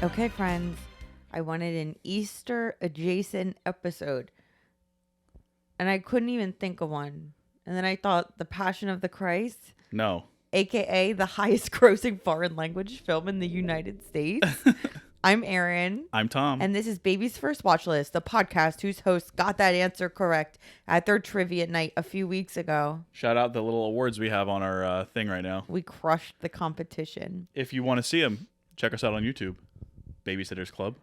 Okay, friends, I wanted an Easter adjacent episode, and I couldn't even think of one. And then I thought The Passion of the Christ, No. aka the highest grossing foreign language film in the United States. I'm Erin. I'm Tom. And this is Baby's First Watch List, the podcast whose hosts got that answer correct at their trivia night a few weeks ago. Shout out the little awards we have on our thing right now. We crushed the competition. If you want to see them, check us out on YouTube. Babysitters Club.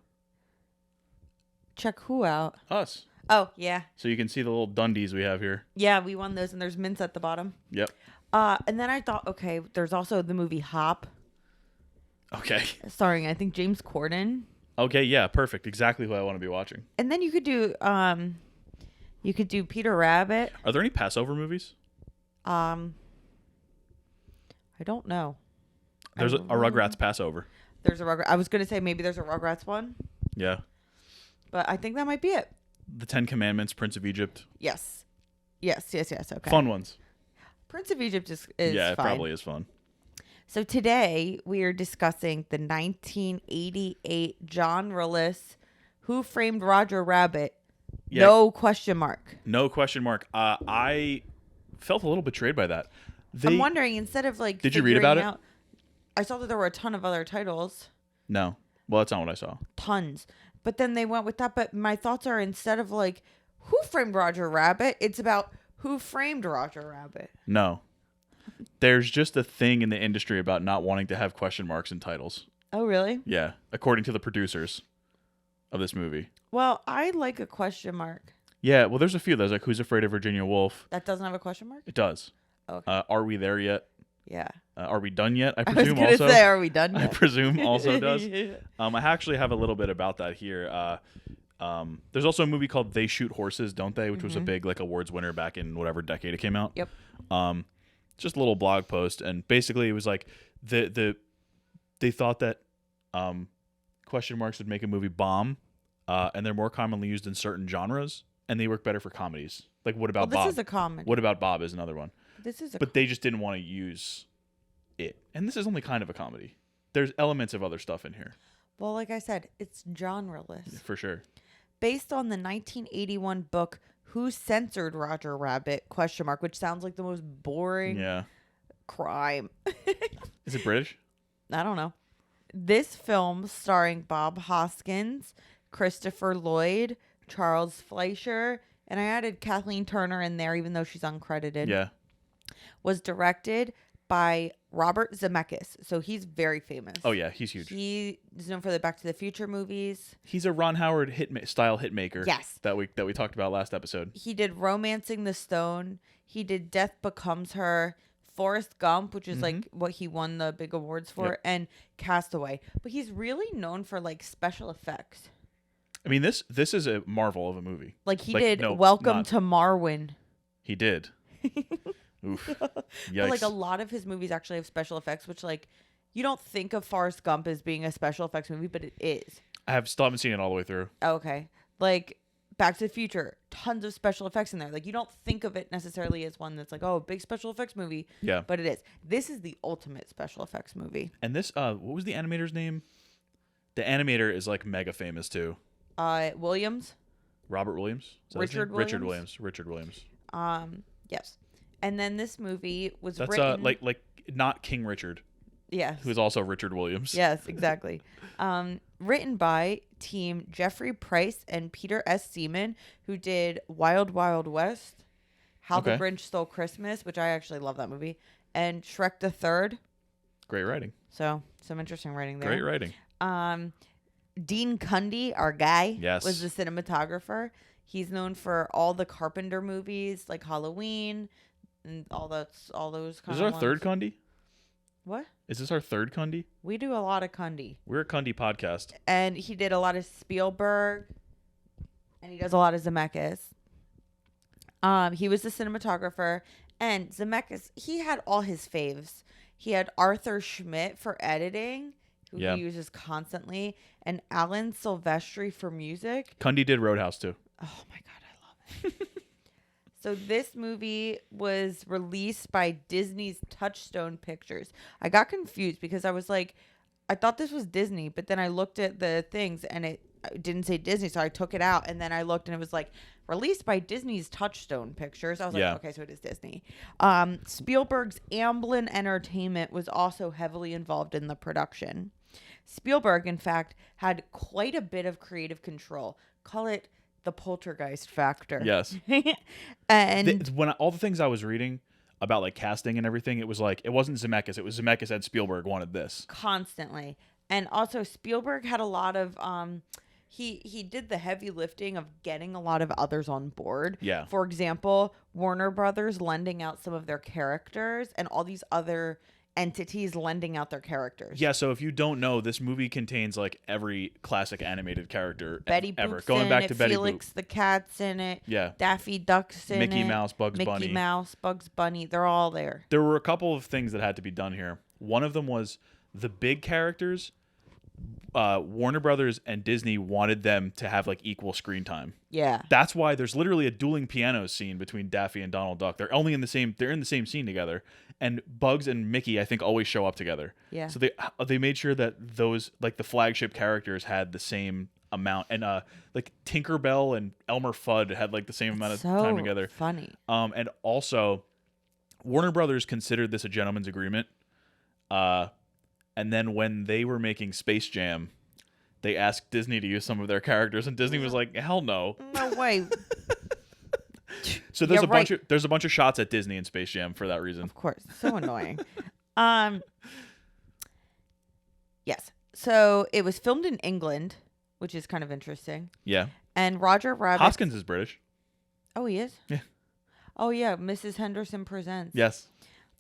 Check who out? Us. Oh, yeah. So you can see the little Dundies we have here. Yeah, we won those, and there's mints at the bottom. Yep. And then I thought, okay, there's also the movie Hop, Okay. starring I think James Corden. Okay, yeah, perfect. Exactly who I want to be watching. And then you could do Peter Rabbit. Are there any Passover movies? I don't know. There's a Rugrats Passover. There's a Rugrats. I was gonna say maybe there's a Rugrats one, Yeah. but I think that might be it. The Ten Commandments, Prince of Egypt. Yes. Okay. Fun ones. Prince of Egypt is Yeah, it fine. probably is fun. So today we are discussing the 1988 genre-less Who Framed Roger Rabbit? Yeah. No question mark. No question mark. I felt a little betrayed by that. I'm wondering, instead of like, Did you read about it? I saw that there were a ton of other titles. No. Well, that's not what I saw. Tons. But then they went with that. But my thoughts are, instead of like, who framed Roger Rabbit? It's about who framed Roger Rabbit. No. There's just a thing in the industry about not wanting to have question marks in titles. Oh, really? Yeah, according to the producers of this movie. Well, I like a question mark. Yeah, well, there's a few. There's like Who's Afraid of Virginia Woolf? That doesn't have a question mark? It does. Okay. Are We There Yet? Yeah. Are We Done Yet? I I was presume going to also. say, are we done I yet? presume also does. I actually have a little bit about that here. There's also a movie called They Shoot Horses, Don't They? Which was a big like awards winner back in whatever decade it came out. Yep. Just a little blog post, and basically it was like they thought that question marks would make a movie bomb, and they're more commonly used in certain genres, and they work better for comedies. Like What About Bob? This is a comedy. What About Bob is another one. But They just didn't want to use it, and this is only kind of a comedy. There's elements of other stuff in here. Well, like I said, it's genre-less. For sure. Based on the 1981 book Who Censored Roger Rabbit? Question mark, which sounds like the most boring crime. Is it British? I don't know. This film, starring Bob Hoskins, Christopher Lloyd, Charles Fleischer, and I added Kathleen Turner in there, even though she's uncredited. Yeah. Was directed by Robert Zemeckis. So he's very famous. Oh yeah, he's huge. He is known for the Back to the Future movies. He's a Ron Howard style hitmaker. Yes. That we talked about last episode. He did Romancing the Stone. He did Death Becomes Her, Forrest Gump, which is like what he won the big awards for, and Castaway. But he's really known for like special effects. I mean, this is a marvel of a movie. Like he did Welcome to Marwin. He did. Oof. Yikes. But like a lot of his movies actually have special effects, which like you don't think of Forrest Gump as being a special effects movie, but it is. I still haven't seen it all the way through. Okay. Like Back to the Future, tons of special effects in there. Like you don't think of it necessarily as one that's like, oh, a big special effects movie. Yeah. But it is. This is the ultimate special effects movie. And this, what was the animator's name? The animator is like mega famous too. Williams. Robert Williams? Is that his Richard name? Williams? Richard Williams. Yes. And then this movie was That's written. like not King Richard, yes. who is also Richard Williams. Yes, exactly. Written by team Jeffrey Price and Peter S. Seaman, who did Wild Wild West, How the Grinch Stole Christmas, which I actually love that movie, and Shrek the Third. Great writing. So some interesting writing there. Great writing. Dean Cundy, our guy, Yes. was the cinematographer. He's known for all the Carpenter movies, like Halloween and all those kind of Is this our ones. third Cundy? What? Is this our third Cundy? We do a lot of Cundy. We're a Cundy podcast. And he did a lot of Spielberg, and he does a lot of Zemeckis. He was the cinematographer, and Zemeckis, he had all his faves. He had Arthur Schmidt for editing, who he uses constantly, and Alan Silvestri for music. Cundy did Roadhouse too. Oh my God, I love it. So this movie was released by Disney's Touchstone Pictures. I got confused because I was like, I thought this was Disney, but then I looked at the things and it didn't say Disney, so I took it out, and then I looked and it was like released by Disney's Touchstone Pictures. I was Yeah. like, okay, so it is Disney. Spielberg's Amblin Entertainment was also heavily involved in the production. Spielberg, in fact, had quite a bit of creative control. Call it the poltergeist factor. Yes. And When all the things I was reading about like casting and everything, it was like it wasn't Zemeckis. It was Zemeckis and Spielberg wanted this. constantly. And also Spielberg had a lot of he did the heavy lifting of getting a lot of others on board. Yeah. For example, Warner Brothers lending out some of their characters and all these other entities lending out their characters. Yeah, so if you don't know, this movie contains like every classic animated character Betty ever. Boop's Going in back it, to Betty Felix Boop. the Cat's in it. Yeah. Daffy Duck's in Mickey it. Mouse, Bugs Mickey Bunny. Mouse, Bugs Bunny. They're all there. There were a couple of things that had to be done here. One of them was the big characters. Warner Brothers and Disney wanted them to have like equal screen time. Yeah. That's why there's literally a dueling piano scene between Daffy and Donald Duck. They're in the same scene together. And Bugs and Mickey, I think, always show up together. Yeah. So they made sure that those like the flagship characters had the same amount, and like Tinkerbell and Elmer Fudd had like the same amount of so time together. Funny. And also, Warner Brothers considered this a gentleman's agreement. And then when they were making Space Jam, they asked Disney to use some of their characters, and Disney was like, "Hell no." No way. So there's Yeah, there's a bunch of shots at Disney in Space Jam for that reason. Of course. So annoying. Yes. So it was filmed in England, which is kind of interesting. Yeah. And Roger Rabbit. Hoskins is British. Oh, he is? Yeah. Oh, yeah. Mrs. Henderson Presents. Yes.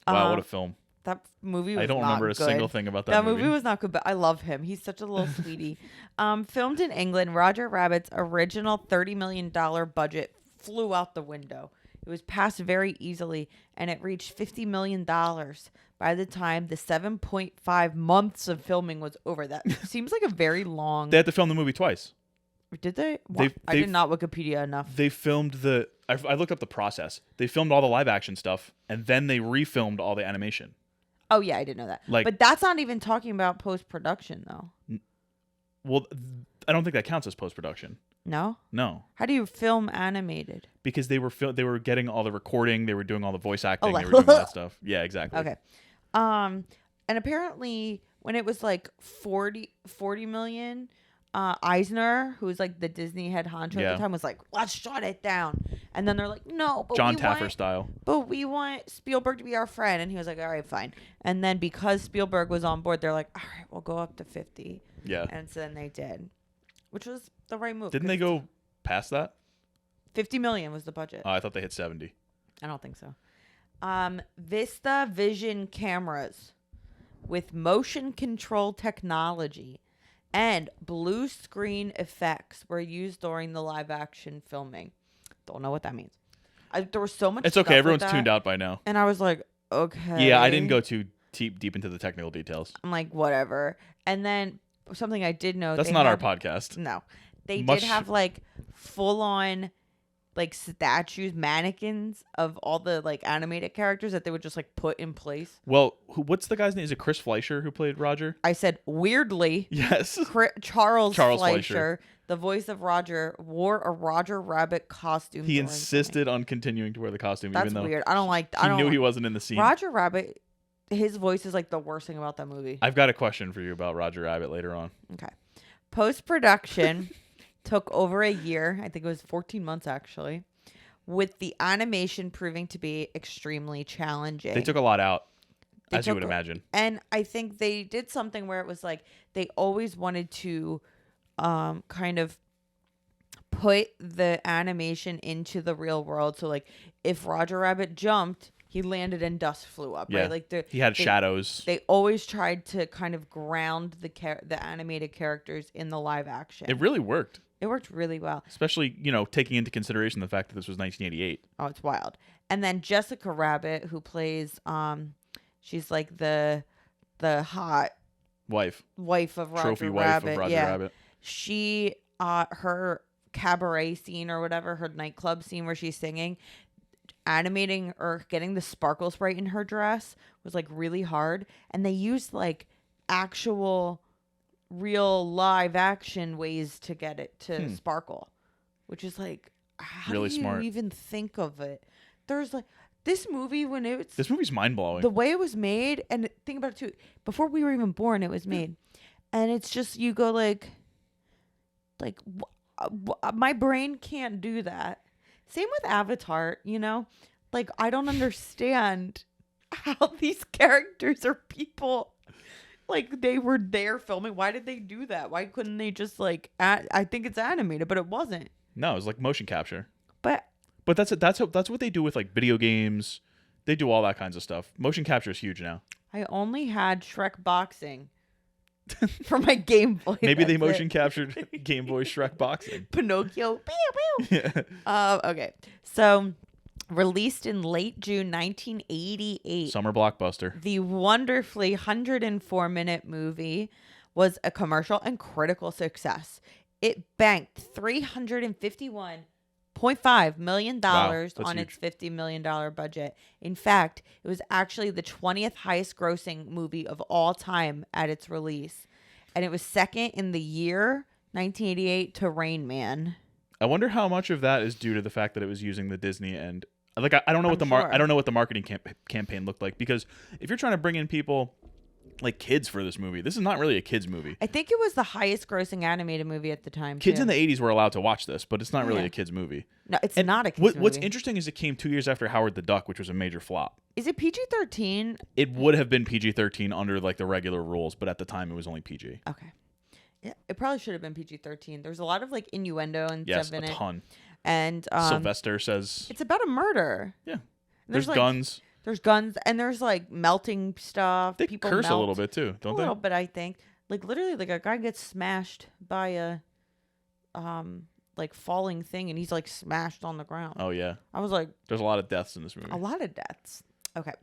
Wow, what a film. That movie was I don't not remember a good. single thing about That movie. movie was not good, but I love him. He's such a little sweetie. Filmed in England, Roger Rabbit's original $30 million budget flew out the window. It was passed very easily, and it reached $50 million by the time the 7.5 months of filming was over. That seems like a very long... They had to film the movie twice. Did they? I They- did not Wikipedia enough. They filmed I looked up the process. They filmed all the live action stuff, and then they refilmed all the animation. Oh, yeah, I didn't know that. Like- But that's not even talking about post-production, though. Well, I don't think that counts as post-production. No? No, How do you film animated? because they were getting all the recording, they were doing all the voice acting, like- they were doing all that stuff. Yeah, exactly. Okay. And apparently when it was like 40 million, Eisner, who's like the Disney head honcho at Yeah. the time, was like, let's shut it down. And then they're like, no, but John we Taffer want, style. but we want Spielberg to be our friend. And he was like, all right, fine. And then because Spielberg was on board, they're like, all right, we'll go up to 50. Yeah. And so then they did, which was the right move. Didn't they 'cause go past that? 50 million was the budget. Oh, I thought they hit 70. I don't think so. Vista Vision cameras with motion control technology and blue screen effects were used during the live action filming. Don't know what that means. There was so much. It's stuff okay. with Everyone's that, tuned out by now. and I was like, okay. Yeah, I didn't go too deep into the technical details. I'm like, whatever. And then something I did know. That's they not our had- podcast. No, they Much- did have like full on like statues, mannequins of all the like animated characters that they would just like put in place. Well, what's the guy's name? Is it Chris Fleischer who played Roger? I said weirdly, Yes. Charles Fleischer. Fleischer, the voice of Roger, wore a Roger Rabbit costume. He during insisted on continuing to wear the costume, filming. That's even though weird. I don't like. I he don't knew like, he wasn't in the scene. Roger Rabbit. His voice is like the worst thing about that movie. I've got a question for you about Roger Rabbit later on. Okay. Post production took over a year. I think it was 14 months actually, with the animation proving to be extremely challenging. They took a lot out, They as you would took- imagine. And I think they did something where it was like they always wanted to kind of put the animation into the real world. So like if Roger Rabbit jumped, he landed and dust flew up, Yeah. right? Like He had they- shadows. They always tried to kind of ground the animated characters in the live action. It really worked, It worked really well. especially, taking into consideration the fact that this was 1988. Oh, it's wild. And then Jessica Rabbit, who plays she's like the hot Wife. wife of Roger Trophy wife Rabbit. of Roger yeah. Rabbit. She her cabaret scene or whatever, her nightclub scene where she's singing, animating or getting the sparkle sprite in her dress was like really hard, and they used like actual real live action ways to get it to sparkle, which is like, how Really do you smart. even think of it? There's like this movie when it's This movie's mind blowing. the way it was made, and think about it too. Before we were even born, it was made, and it's just you go like my brain can't do that. Same with Avatar, you know, like I don't understand how these characters are people. Like they were there filming. Why did they do that? Why couldn't they just like? I think it's animated, but it wasn't. No, it was like motion capture. But that's what they do with like video games. They do all that kinds of stuff. Motion capture is huge now. I only had Shrek boxing for my Game Boy. Maybe they That's motion it. captured Game Boy Shrek boxing. Pinocchio. Pew, pew. Yeah. Okay. So, released in late June 1988, Summer blockbuster. the wonderfully 104-minute movie was a commercial and critical success. It banked $351.5 million Wow, that's on huge. its $50 million budget. In fact, it was actually the 20th highest grossing movie of all time at its release. And it was second in the year 1988 to Rain Man. I wonder how much of that is due to the fact that it was using the Disney and like I don't know what I'm sure. I don't know what the marketing campaign looked like, because if you're trying to bring in people like kids for this movie, this is not really a kids movie. I think it was the highest grossing animated movie at the time. Kids too. in the 80s were allowed to watch this, but it's not really Yeah. a kids movie. No, it's And not a kids what's movie. interesting is it came 2 years after Howard the Duck, which was a major flop. Is it PG-13? It would have been PG-13 under like the regular rules, but at the time it was only PG. Okay. Yeah, it probably should have been PG-13. There's a lot of like innuendo and Yes, stuff in a it. ton. And Sylvester says, it's about a murder. yeah. And There's like, guns. There's guns and there's like melting stuff. They People curse a melt. little bit too, don't A they? little bit, I think. Like literally, like a guy gets smashed by a like falling thing, and he's like smashed on the ground. Oh yeah. I was like, There's a lot of deaths in this movie. a lot of deaths. Okay.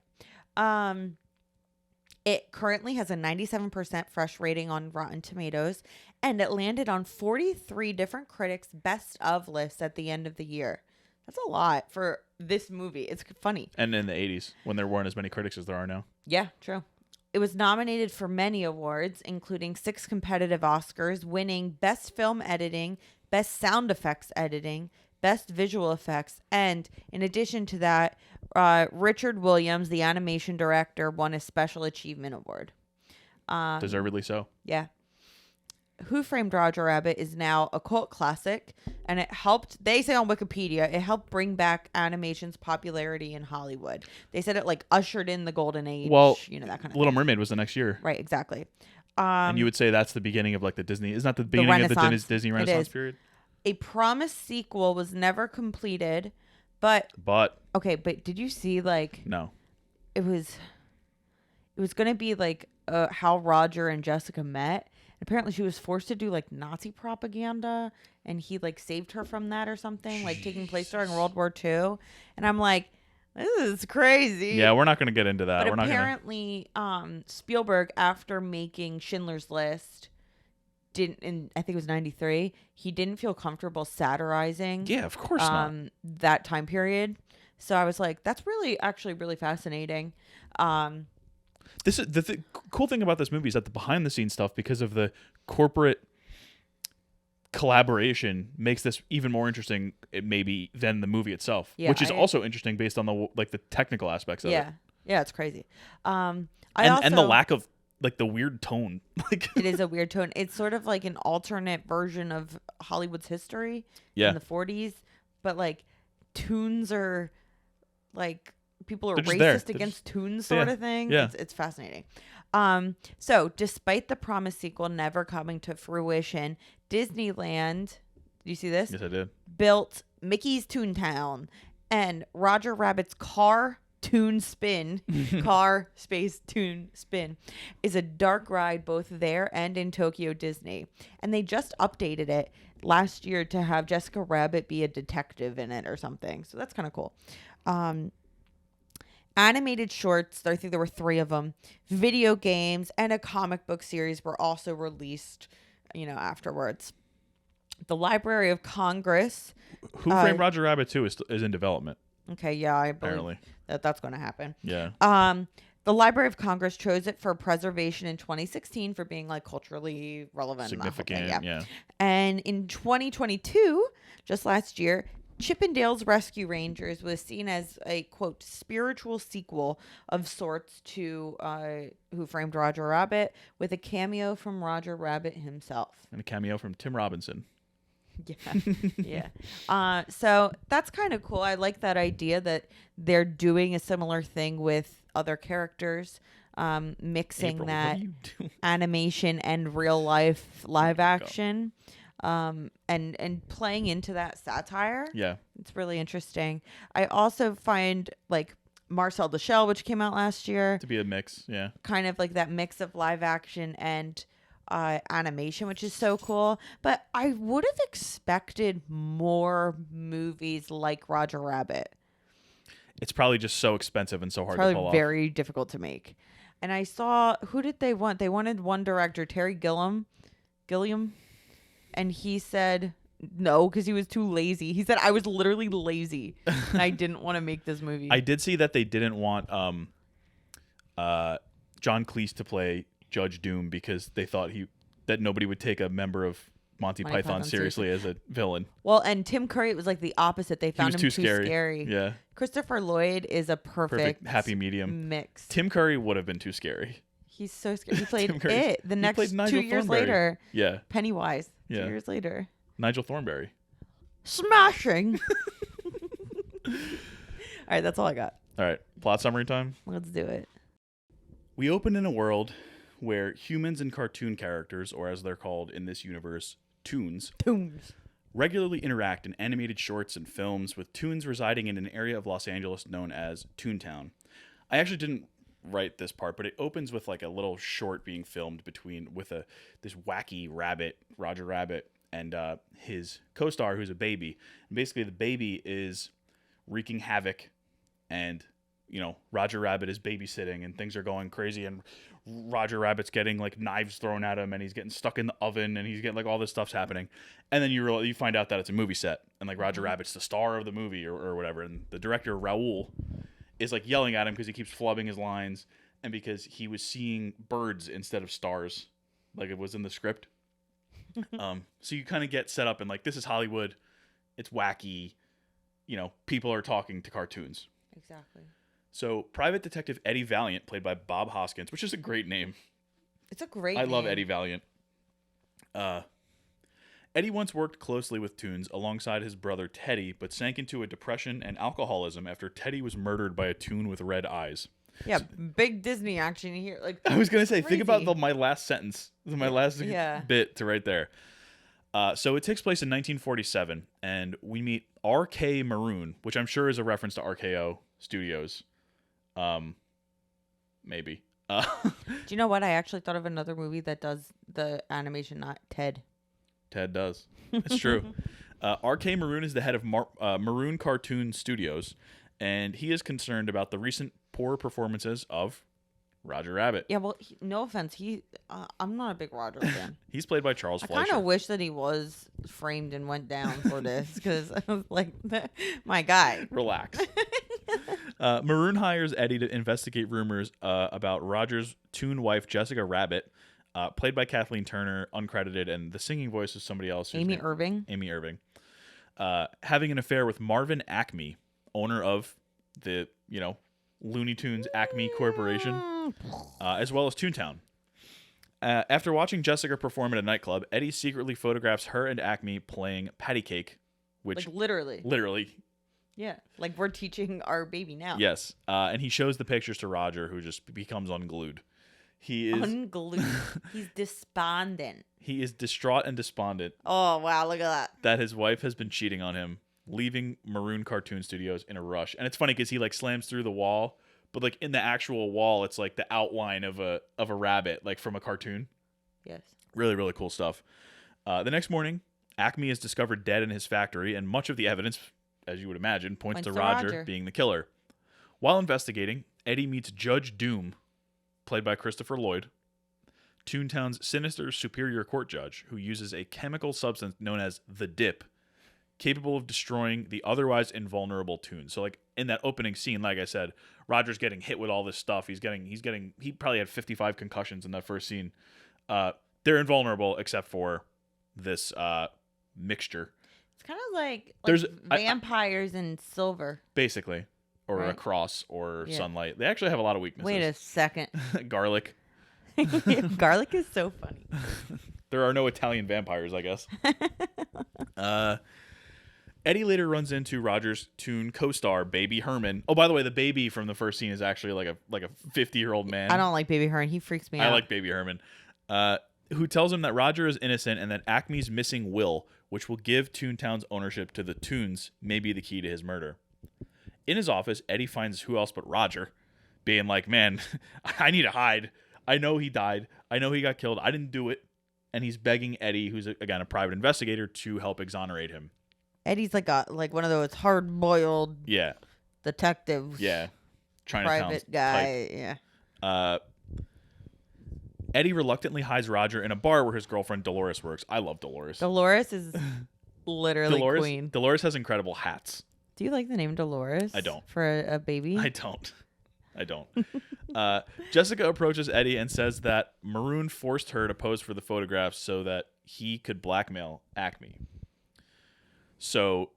It currently has a 97% fresh rating on Rotten Tomatoes, and it landed on 43 different critics' best of lists at the end of the year. That's a lot for this movie. It's funny. And in the 80s, when there weren't as many critics as there are now. Yeah, true. It was nominated for many awards, including 6 competitive Oscars, winning Best Film Editing, Best Sound Effects Editing, Best Visual Effects, and in addition to that, Richard Williams, the animation director, won a Special Achievement Award. Deservedly so. Yeah. Who Framed Roger Rabbit is now a cult classic, and it helped, they say on Wikipedia, it helped bring back animation's popularity in Hollywood. They said it like ushered in the golden age, Well, you know, that kind of Little thing. Mermaid was the next year. Right, exactly. And you would say that's the beginning of like the Disney. Isn't that the beginning of the Renaissance. Disney It Renaissance is. period? A promised sequel was never completed, but But did you see like no. it was going to be like how Roger and Jessica met. Apparently she was forced to do like Nazi propaganda, and he like saved her from that or something, like taking place during World War II. And I'm like, this is crazy. Yeah, we're not going to get into that. But We're not going to. apparently, Spielberg, after making Schindler's List, I think it was 93, he didn't feel comfortable satirizing Yeah, of course not. that time period. So I was like, that's actually really fascinating. This is the cool thing about this movie is that the behind the scenes stuff, because of the corporate collaboration, makes this even more interesting maybe than the movie itself, Yeah, which is also interesting based on the technical aspects of it. Yeah, it's crazy. And the lack of like the weird tone. Like It is a weird tone. It's sort of like an alternate version of Hollywood's history Yeah. in the 40s, but like Toons are like people are They're just there. racist They're against Toons sort yeah. of thing. Yeah. It's fascinating. So despite the promised sequel never coming to fruition, Disneyland, did you see this? Yes, I did. Built Mickey's Toontown and Roger Rabbit's Car Toon Spin, Car Space Toon Spin, is a dark ride both there and in Tokyo Disney. And they just updated it last year to have Jessica Rabbit be a detective in it or something. So that's kind of cool. Animated shorts, I think there were 3 of them, video games, and a comic book series were also released, afterwards. The Library of Congress. Who Framed Roger Rabbit 2 is in development. Okay, yeah, I believe Apparently. that's going to happen. Yeah. The Library of Congress chose it for preservation in 2016 for being like culturally relevant. and that whole thing, Significant, yeah. And in 2022, just last year, Chippendale's Rescue Rangers was seen as a quote spiritual sequel of sorts to Who Framed Roger Rabbit, with a cameo from Roger Rabbit himself. And a cameo from Tim Robinson. Yeah. So that's kind of cool. I like that idea that they're doing a similar thing with other characters, mixing April, that what are you doing? animation and real life live There you go. action, and playing into that satire. Yeah. It's really interesting. I also find like Marcel the Shell, which came out last year, To be a mix, yeah. kind of like that mix of live action and animation, which is so cool. But I would have expected more movies like Roger Rabbit. It's probably just so expensive and so hard to Probably pull off. very difficult to make. And I saw, who did they want? They wanted one director, Terry Gilliam, and he said no because he was too lazy. He said, I was literally lazy and I didn't want to make this movie. I did see that they didn't want John Cleese to play Judge Doom because they thought that nobody would take a member of Monty Python seriously as a villain. Well, and Tim Curry, it was like the opposite. They found him too too scary. scary. Yeah. Christopher Lloyd is a perfect happy medium. mix. Tim Curry would have been too scary. He's so scary. He played Tim Curry's- it the he next played 2 Nigel years Thornberry. later. Yeah. Pennywise. Yeah. 2 years later. Nigel Thornberry. Smashing. All right, that's all I got. All right. Plot summary time. Let's do it. We open in a world where humans and cartoon characters, or as they're called in this universe, Toons, Toons. regularly interact in animated shorts and films, with Toons residing in an area of Los Angeles known as Toontown. I actually didn't write this part, but it opens with like a little short being filmed with this wacky rabbit, Roger Rabbit, and his co-star, who's a baby. And basically, the baby is wreaking havoc, and Roger Rabbit is babysitting, and things are going crazy, and Roger Rabbit's getting like knives thrown at him, and he's getting stuck in the oven, and he's getting like all this stuff's happening, and then you find out that it's a movie set, and like Roger Rabbit's the star of the movie or whatever, and the director Raoul is like yelling at him because he keeps flubbing his lines, and because he was seeing birds instead of stars, like it was in the script. So you kind of get set up and like, this is Hollywood, it's wacky, people are talking to cartoons. Exactly. So Private Detective Eddie Valiant, played by Bob Hoskins, which is a great name. It's a great I love name. Eddie Valiant. Eddie once worked closely with Toons alongside his brother Teddy, but sank into a depression and alcoholism after Teddy was murdered by a Toon with red eyes. Yeah, big Disney action here. Like, I was gonna say, think about crazy. my last sentence, my last bit to right there. So it takes place in 1947, and we meet R.K. Maroon, which I'm sure is a reference to RKO Studios. Maybe. Do you know what? I actually thought of another movie that does the animation, not Ted. Ted does. It's true. R.K. Maroon is the head of Maroon Cartoon Studios, and he is concerned about the recent poor performances of Roger Rabbit. Yeah, well, no offense. I'm not a big Roger fan. He's played by Charles I Fleischer. kind of wish that he was framed and went down for this because I was like, my guy. Relax. Maroon hires Eddie to investigate rumors about Roger's Toon wife, Jessica Rabbit, played by Kathleen Turner, uncredited, and the singing voice is somebody else. Amy Irving. Amy Irving. Having an affair with Marvin Acme, owner of the, Looney Tunes Acme Corporation, as well as Toontown. After watching Jessica perform at a nightclub, Eddie secretly photographs her and Acme playing patty cake, which Like literally. Yeah, like we're teaching our baby now. Yes, and he shows the pictures to Roger, who just becomes unglued. He is unglued. He's despondent. He is distraught and despondent. Oh wow, look at that his wife has been cheating on him, leaving Maroon Cartoon Studios in a rush. And it's funny because he like slams through the wall, but like in the actual wall, it's like the outline of a rabbit, like from a cartoon. Yes. Really, really cool stuff. The next morning, Acme is discovered dead in his factory, and much of the evidence, as you would imagine, points to Roger being the killer. While investigating, Eddie meets Judge Doom, played by Christopher Lloyd, Toontown's sinister superior court judge, who uses a chemical substance known as the dip, capable of destroying the otherwise invulnerable Toon. So like in that opening scene, like I said, Roger's getting hit with all this stuff. He probably had 55 concussions in that first scene. They're invulnerable except for this mixture. It's kind of like There's vampires in silver. Basically. Or right? a cross or sunlight. They actually have a lot of weaknesses. Wait a second. Garlic. Garlic is so funny. There are no Italian vampires, I guess. Eddie later runs into Roger's Toon co-star, Baby Herman. Oh, by the way, the baby from the first scene is actually like a 50-year-old man. I don't like Baby Herman. He freaks me out. I like Baby Herman. Who tells him that Roger is innocent and that Acme's missing will, which will give Toontown's ownership to the Toons, may be the key to his murder. In his office, Eddie finds who else but Roger, being like, man, I need to hide. I know he died. I know he got killed. I didn't do it. And he's begging Eddie, who's, again, a private investigator, to help exonerate him. Eddie's like one of those hard-boiled detectives. Yeah. Private guy. Type. Yeah. Eddie reluctantly hides Roger in a bar where his girlfriend Dolores works. I love Dolores. Dolores is literally queen. Dolores has incredible hats. Do you like the name Dolores? I don't. For a baby? I don't. Jessica approaches Eddie and says that Maroon forced her to pose for the photographs so that he could blackmail Acme. So,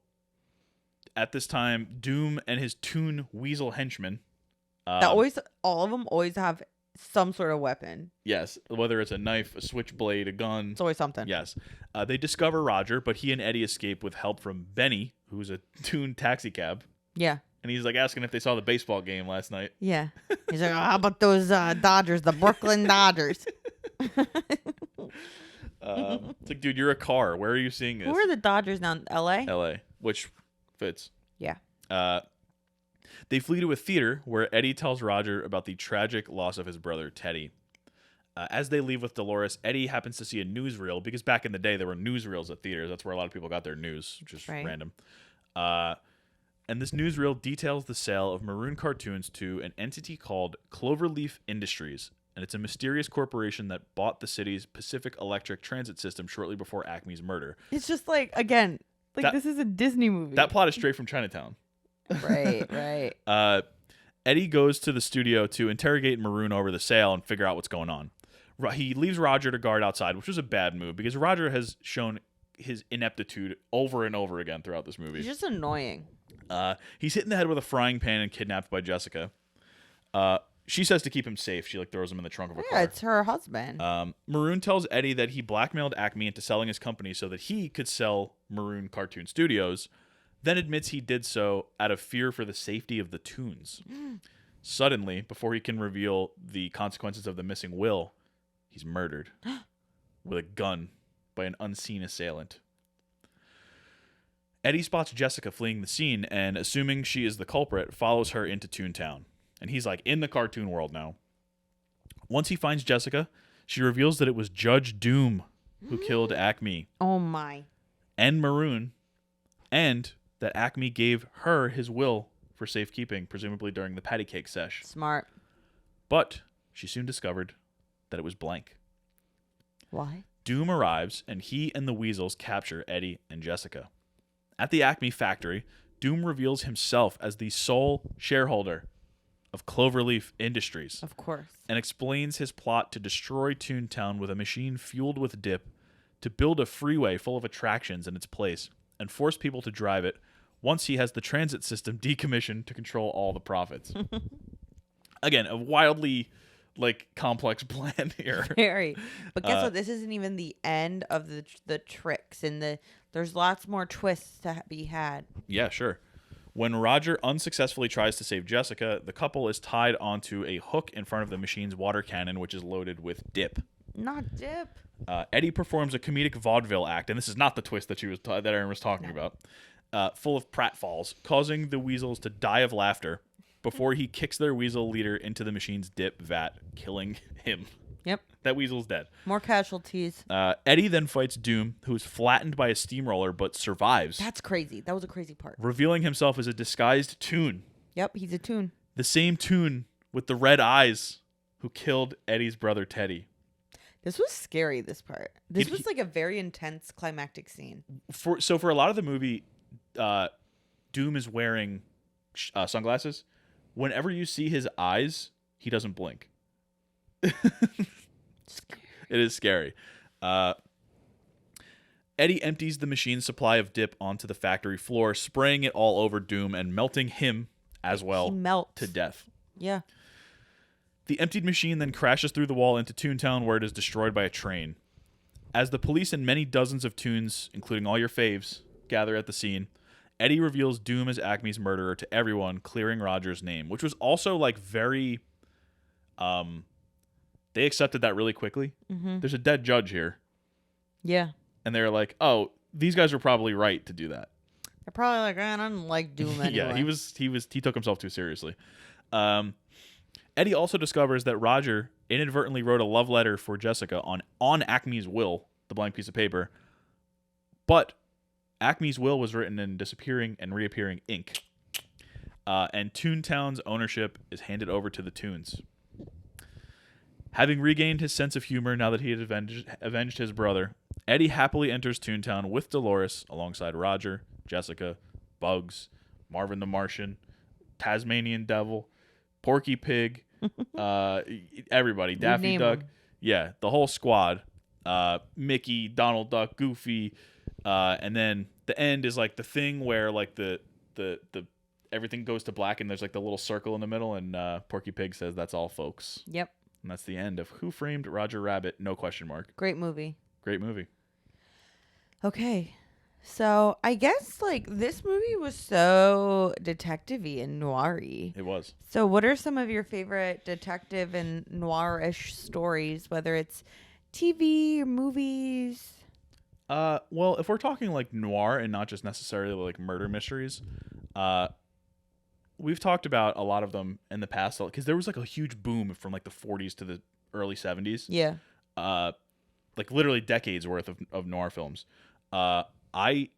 at this time, Doom and his Toon weasel henchmen... all of them always have some sort of weapon. Yes, whether it's a knife, a switchblade, a gun. It's always something. Yes. They discover Roger, but he and Eddie escape with help from Benny, who's a Toon taxi cab. Yeah. And he's like asking if they saw the baseball game last night. Yeah. He's like, how about those Dodgers, the Brooklyn Dodgers? It's like, dude, you're a car. Where are you seeing this? Who are the Dodgers now? L.A.? L.A., which fits. Yeah. They flee to a theater where Eddie tells Roger about the tragic loss of his brother, Teddy. As they leave with Dolores, Eddie happens to see a newsreel, because back in the day, there were newsreels at theaters. That's where a lot of people got their news, which is random. And this newsreel details the sale of Maroon cartoons to an entity called Cloverleaf Industries. And it's a mysterious corporation that bought the city's Pacific Electric Transit system shortly before Acme's murder. It's just like, again, this is a Disney movie. That plot is straight from Chinatown. Right. Eddie goes to the studio to interrogate Maroon over the sale and figure out what's going on. He leaves Roger to guard outside, which was a bad move because Roger has shown his ineptitude over and over again throughout this movie. He's just annoying. He's hit in the head with a frying pan and kidnapped by Jessica. She says to keep him safe. She throws him in the trunk of a car. Yeah, it's her husband. Maroon tells Eddie that he blackmailed Acme into selling his company so that he could sell Maroon Cartoon Studios, then admits he did so out of fear for the safety of the Toons. Suddenly, before he can reveal the consequences of the missing will, he's murdered with a gun by an unseen assailant. Eddie spots Jessica fleeing the scene and, assuming she is the culprit, follows her into Toontown. And he's like in the cartoon world now. Once he finds Jessica, she reveals that it was Judge Doom who killed Acme. Oh my. And Maroon. And that Acme gave her his will for safekeeping, presumably during the patty cake sesh. Smart. But she soon discovered that it was blank. Why? Doom arrives, and he and the Weasels capture Eddie and Jessica. At the Acme factory, Doom reveals himself as the sole shareholder of Cloverleaf Industries. Of course. And explains his plot to destroy Toontown with a machine fueled with dip, to build a freeway full of attractions in its place, and force people to drive it once he has the transit system decommissioned to control all the profits. Again, a wildly complex plan here. Very. But guess what? This isn't even the end of the tricks, and there's lots more twists to be had. Yeah, sure. When Roger unsuccessfully tries to save Jessica, the couple is tied onto a hook in front of the machine's water cannon, which is loaded with dip. Not dip. Eddie performs a comedic vaudeville act, and this is not the twist that that Aaron was talking about, full of pratfalls, causing the Weasels to die of laughter before he kicks their Weasel leader into the machine's dip vat, killing him. Yep. That Weasel's dead. More casualties. Eddie then fights Doom, who is flattened by a steamroller but survives. That's crazy. That was a crazy part. Revealing himself as a disguised Toon. Yep, he's a Toon. The same Toon with the red eyes who killed Eddie's brother Teddy. This was scary, this part. This was like a very intense climactic scene. For a lot of the movie, Doom is wearing sunglasses. Whenever you see his eyes, he doesn't blink. It is scary. Eddie empties the machine's supply of dip onto the factory floor, spraying it all over Doom and melting him as well to death. Yeah. The emptied machine then crashes through the wall into Toontown, where it is destroyed by a train. As the police and many dozens of Toons, including all your faves, gather at the scene, Eddie reveals Doom as Acme's murderer to everyone, clearing Roger's name, which was also like very... they accepted that really quickly. Mm-hmm. There's a dead judge here. Yeah. And they're like, oh, these guys were probably right to do that. They're probably like, I don't like Doom anyway. Yeah, he took himself too seriously. Eddie also discovers that Roger inadvertently wrote a love letter for Jessica on Acme's will, the blank piece of paper. But Acme's will was written in disappearing and reappearing ink. And Toontown's ownership is handed over to the Toons. Having regained his sense of humor now that he had avenged his brother, Eddie happily enters Toontown with Dolores alongside Roger, Jessica, Bugs, Marvin the Martian, Tasmanian Devil, Porky Pig, everybody, Daffy Duck. Yeah, the whole squad. Mickey, Donald Duck, Goofy, and then the end is like the thing where like the everything goes to black and there's like the little circle in the middle, and Porky Pig says, "That's all, folks." Yep. And that's the end of Who Framed Roger Rabbit? No question mark. Great movie. Great movie. Okay. So I guess like this movie was so detective-y and noir-y. It was. So what are some of your favorite detective and noir-ish stories, whether it's TV or movies? Well, if we're talking like noir and not just necessarily like murder mysteries, we've talked about a lot of them in the past because there was like a huge boom from like the 40s to the early 70s. Yeah. Like literally decades worth of noir films. I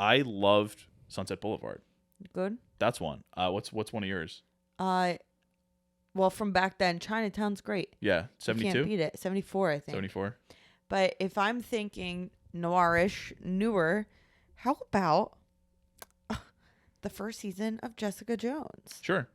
loved Sunset Boulevard. Good. That's one. What's one of yours? Well, from back then, Chinatown's great. Yeah, 72. You can't beat it. 74, I think. 74. But if I'm thinking noirish, newer, how about the first season of Jessica Jones? Sure.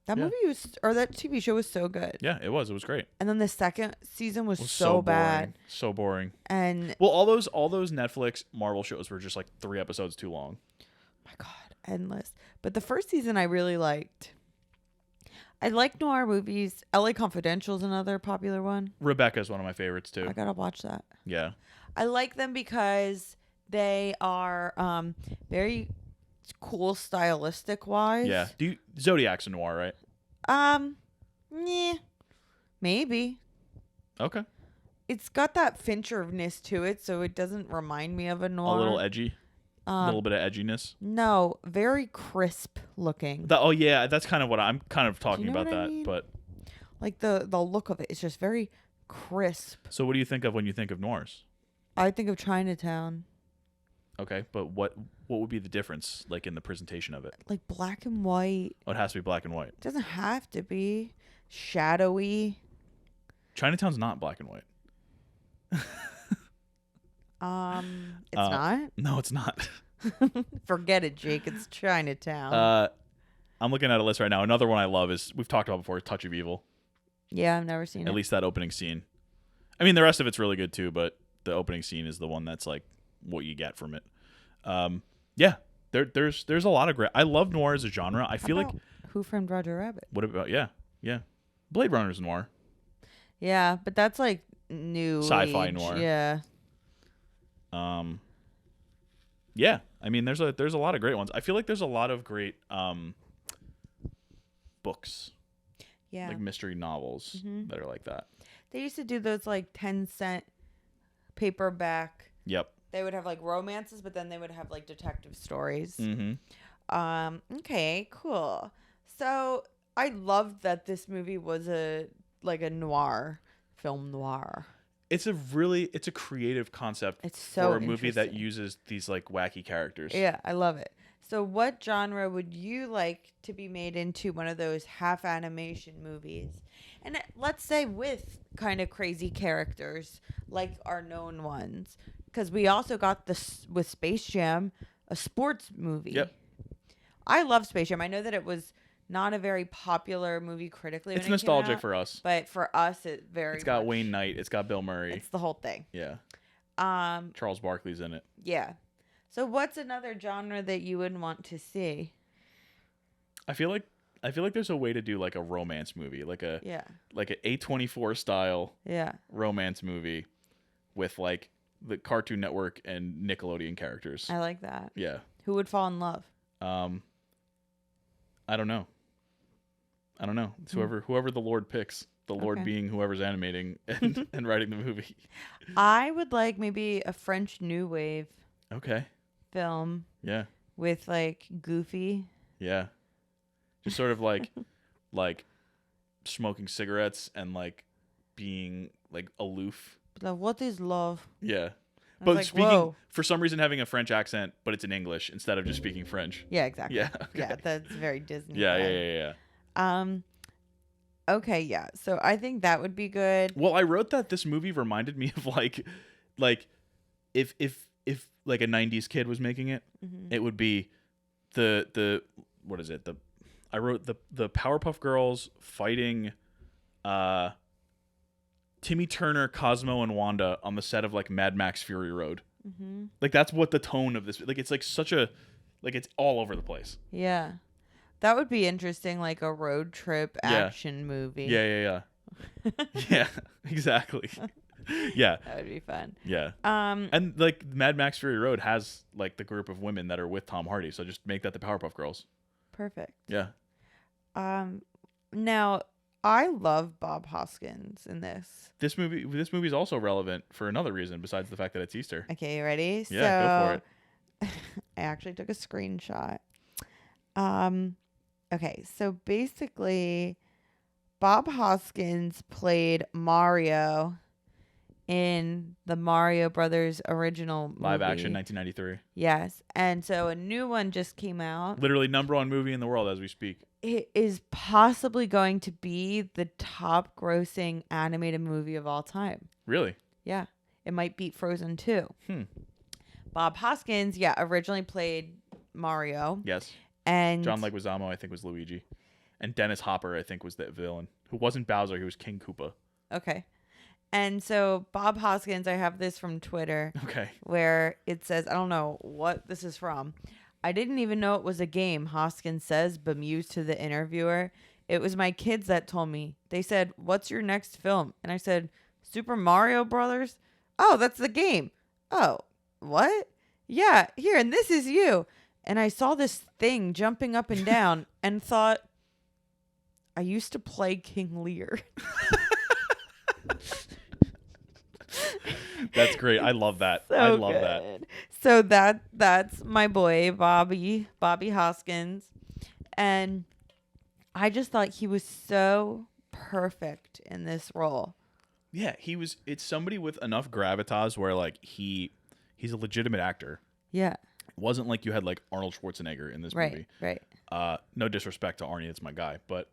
That movie was, or that TV show was so good. Yeah, it was. It was great. And then the second season was so bad. So boring. And well, all those Netflix Marvel shows were just like 3 episodes too long. My God, endless. But the first season I really liked. I like noir movies. LA Confidential is another popular one. Rebecca is one of my favorites too. I gotta watch that. Yeah. I like them because they are very cool stylistic wise. Yeah. Zodiac's a noir, right? Yeah. Maybe. Okay. It's got that Fincher-ness to it, so it doesn't remind me of a noir. A little edgy. A little bit of edginess. No, very crisp looking. Oh yeah, that's kind of what I'm kind of talking about that, mean? but like the look of it, it's just very crisp. So what do you think of when you think of noirs? I think of Chinatown. Okay, but what would be the difference, like in the presentation of it? Like black and white. Oh, it has to be black and white. It doesn't have to be shadowy. Chinatown's not black and white. It's not? No, it's not. Forget it, Jake. It's Chinatown. I'm looking at a list right now. Another one I love is, we've talked about before, Touch of Evil. Yeah, I've never seen it. At least that opening scene. I mean, the rest of it's really good too, but the opening scene is the one that's like what you get from it. Yeah, there's a lot of great. I love noir as a genre. I feel like Who Framed Roger Rabbit? What about yeah, Blade Runner's noir. Yeah, but that's like new sci-fi age. noir. Yeah. Yeah, I mean, there's a lot of great ones. I feel like there's a lot of great books. Yeah. Like mystery novels that are like that. They used to do those like 10-cent paperback. Yep. They would have like romances, but then they would have like detective stories. Mm-hmm. Okay, cool. So I loved that this movie was a noir, film noir. It's a creative concept. It's so for a movie that uses these like wacky characters. Yeah, I love it. So what genre would you like to be made into one of those half animation movies? And let's say with kind of crazy characters like our known ones. Because we also got this with Space Jam, a sports movie. Yep. I love Space Jam. I know that it was not a very popular movie critically. It's when it came nostalgic out, for us. but for us, it very. It's got much, Wayne Knight. It's got Bill Murray. It's the whole thing. Yeah. Um. Charles Barkley's in it. Yeah. So what's another genre that you would want to see? I feel like there's a way to do like a romance movie, like a A24 style romance movie with like the Cartoon Network and Nickelodeon characters. I like that. Yeah. Who would fall in love? I don't know. It's whoever the Lord picks. The Lord being whoever's animating and writing the movie. I would like maybe a French New Wave film. Yeah. With like Goofy. Yeah. Just sort of like smoking cigarettes and like being like aloof. Like, what is love? Yeah. But like, speaking whoa. for some reason having a French accent, but it's in English instead of just speaking French. Yeah, exactly. Yeah. Okay. Yeah, that's very Disney. Yeah. Okay, yeah. So I think that would be good. Well, I wrote that this movie reminded me of like if like a 90s kid was making it, it would be the what is it? I wrote the Powerpuff Girls fighting Timmy Turner, Cosmo, and Wanda on the set of like Mad Max Fury Road. Like that's what the tone of this like. It's like such a like it's all over the place. Yeah, that would be interesting, like a road trip action movie. Yeah. Yeah, exactly. Yeah, that would be fun. Yeah. And like Mad Max Fury Road has like the group of women that are with Tom Hardy, so just make that the Powerpuff Girls. Perfect. Yeah. Now I love Bob Hoskins in this. This movie is also relevant for another reason besides the fact that it's Easter. Okay, you ready? Yeah, go for it. I actually took a screenshot. Okay, so basically Bob Hoskins played Mario in the Mario Brothers original movie. Live action 1993. Yes. And so a new one just came out. Literally #1 movie in the world as we speak. It is possibly going to be the top grossing animated movie of all time. Really? Yeah. It might beat Frozen 2. Bob Hoskins, originally played Mario. Yes. And John Leguizamo, I think, was Luigi. And Dennis Hopper, I think, was the villain. Who wasn't Bowser, he was King Koopa. Okay. And so Bob Hoskins, I have this from Twitter. Okay. Where it says, I don't know what this is from. I didn't even know it was a game, Hoskins says, bemused to the interviewer. It was my kids that told me. They said, "What's your next film?" And I said, "Super Mario Brothers." "Oh, that's the game." "Oh, what?" "Yeah, here, and this is you." And I saw this thing jumping up and down and thought, I used to play King Lear. That's great. I love that. So I love good. that. So that's my boy, Bobby Hoskins. And I just thought he was so perfect in this role. Yeah, it's somebody with enough gravitas where like he's a legitimate actor. Yeah. It wasn't like you had like Arnold Schwarzenegger in this movie. Right. No disrespect to Arnie, it's my guy, but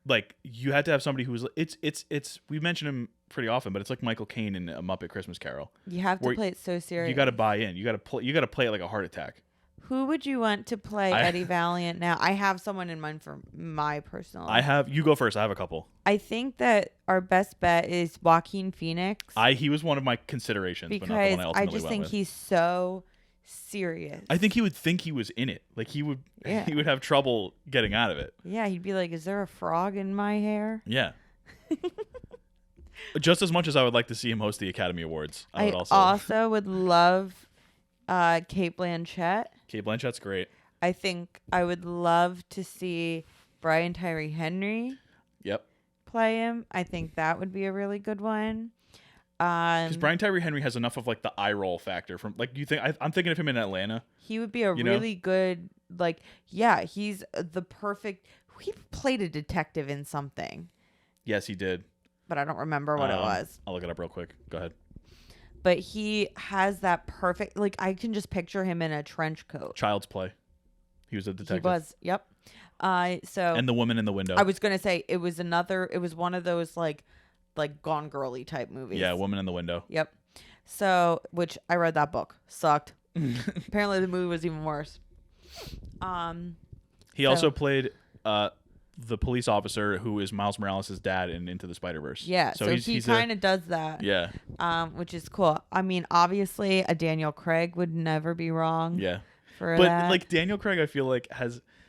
like you had to have somebody who was it's we mention him pretty often, but it's like Michael Caine in A Muppet Christmas Carol. You have to play it so serious. You got to buy in. You got to play it like a heart attack. Who would you want to play Eddie Valiant now? I have someone in mind for my personal. You go first. I have a couple. I think that our best bet is Joaquin Phoenix. He was one of my considerations, because but not the one I ultimately just went think with. he's so serious. I think he would think he was in it. Like he would have trouble getting out of it. Yeah, he'd be like, "Is there a frog in my hair?" Yeah. Just as much as I would like to see him host the Academy Awards, I would also would love Cate Blanchett. Cate Blanchett's great. I think I would love to see Brian Tyree Henry. Yep. Play him. I think that would be a really good one. Because Brian Tyree Henry has enough of like the eye roll factor from like I'm thinking of him in Atlanta. He would be a really good he's the perfect. He played a detective in something. Yes, he did. But I don't remember what it was. I'll look it up real quick. Go ahead. But he has that perfect, I can just picture him in a trench coat. Child's Play. He was a detective. He was, yep. And The Woman in the Window. I was going to say, it was one of those, like Gone Girly type movies. Yeah, Woman in the Window. Yep. So, which I read that book. Sucked. Apparently, the movie was even worse. He also played the police officer who is Miles Morales' dad in Into the Spider-Verse. Yeah, so he kind of does that. Yeah. Which is cool. I mean, obviously, a Daniel Craig would never be wrong. Yeah. For but that. like Daniel Craig, I feel like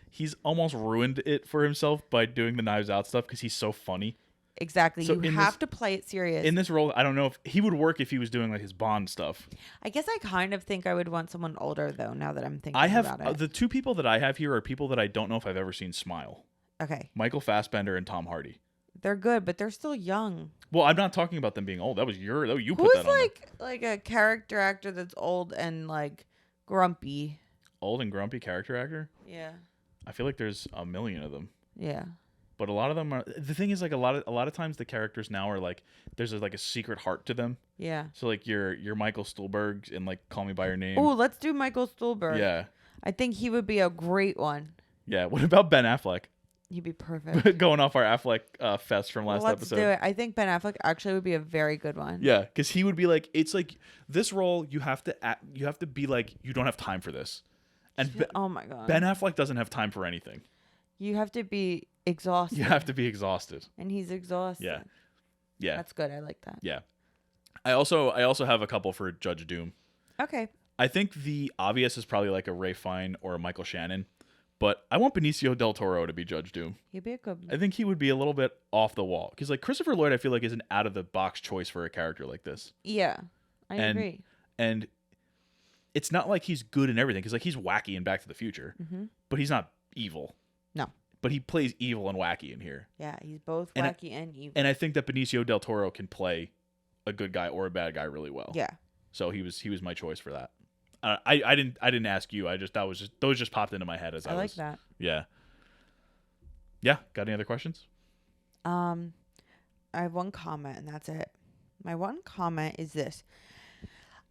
he's almost ruined it for himself by doing the Knives Out stuff because he's so funny. Exactly. So you have to play it serious. In this role, I don't know if he would work if he was doing like his Bond stuff. I guess I kind of think I would want someone older though. Now that I'm thinking about it, the two people that I have here are people that I don't know if I've ever seen smile. Okay. Michael Fassbender and Tom Hardy. They're good, but they're still young. Well, I'm not talking about them being old. You put Who's that on like a character actor that's old and like grumpy? Old and grumpy character actor? Yeah. I feel like there's a million of them. Yeah. But a lot of them are. The thing is, like a lot of times the characters now are like there's like a secret heart to them. Yeah. So like your Michael Stuhlbarg in like Call Me by Your Name. Oh, let's do Michael Stuhlbarg. Yeah. I think he would be a great one. Yeah. What about Ben Affleck? He'd be perfect. Going off our Affleck fest from last let's episode. do it. I think Ben Affleck actually would be a very good one. Yeah, because he would be like, it's like this role. You have to be like, you don't have time for this. And oh my god, Ben Affleck doesn't have time for anything. You have to be exhausted. You have to be exhausted. And he's exhausted. Yeah. Yeah. That's good. I like that. Yeah. I also have a couple for Judge Doom. Okay. I think the obvious is probably like a Ray Fiennes or a Michael Shannon, but I want Benicio del Toro to be Judge Doom. He'd be a good one. I think he would be a little bit off the wall because like Christopher Lloyd, I feel like is an out of the box choice for a character like this. Yeah, I agree. And it's not like he's good in everything because like he's wacky in Back to the Future, but he's not evil. No. But he plays evil and wacky in here. Yeah, he's both wacky and evil. And I think that Benicio del Toro can play a good guy or a bad guy really well. Yeah. So he was my choice for that. I didn't ask you. Those just popped into my head as I like that. Yeah. Yeah. Got any other questions? I have one comment and that's it. My one comment is this.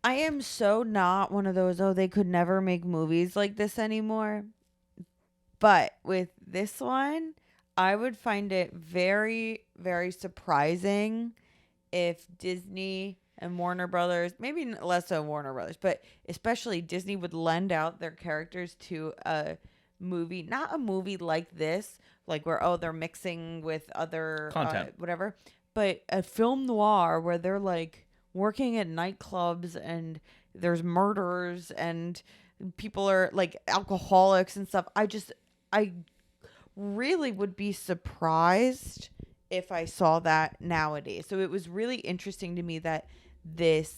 I am so not one of those, they could never make movies like this anymore. But with this one, I would find it very, very surprising if Disney and Warner Brothers, maybe less so Warner Brothers, but especially Disney would lend out their characters to a movie, not a movie like this, like where, they're mixing with other content, whatever, but a film noir where they're like working at nightclubs and there's murders and people are like alcoholics and stuff. I really would be surprised if I saw that nowadays. So it was really interesting to me that this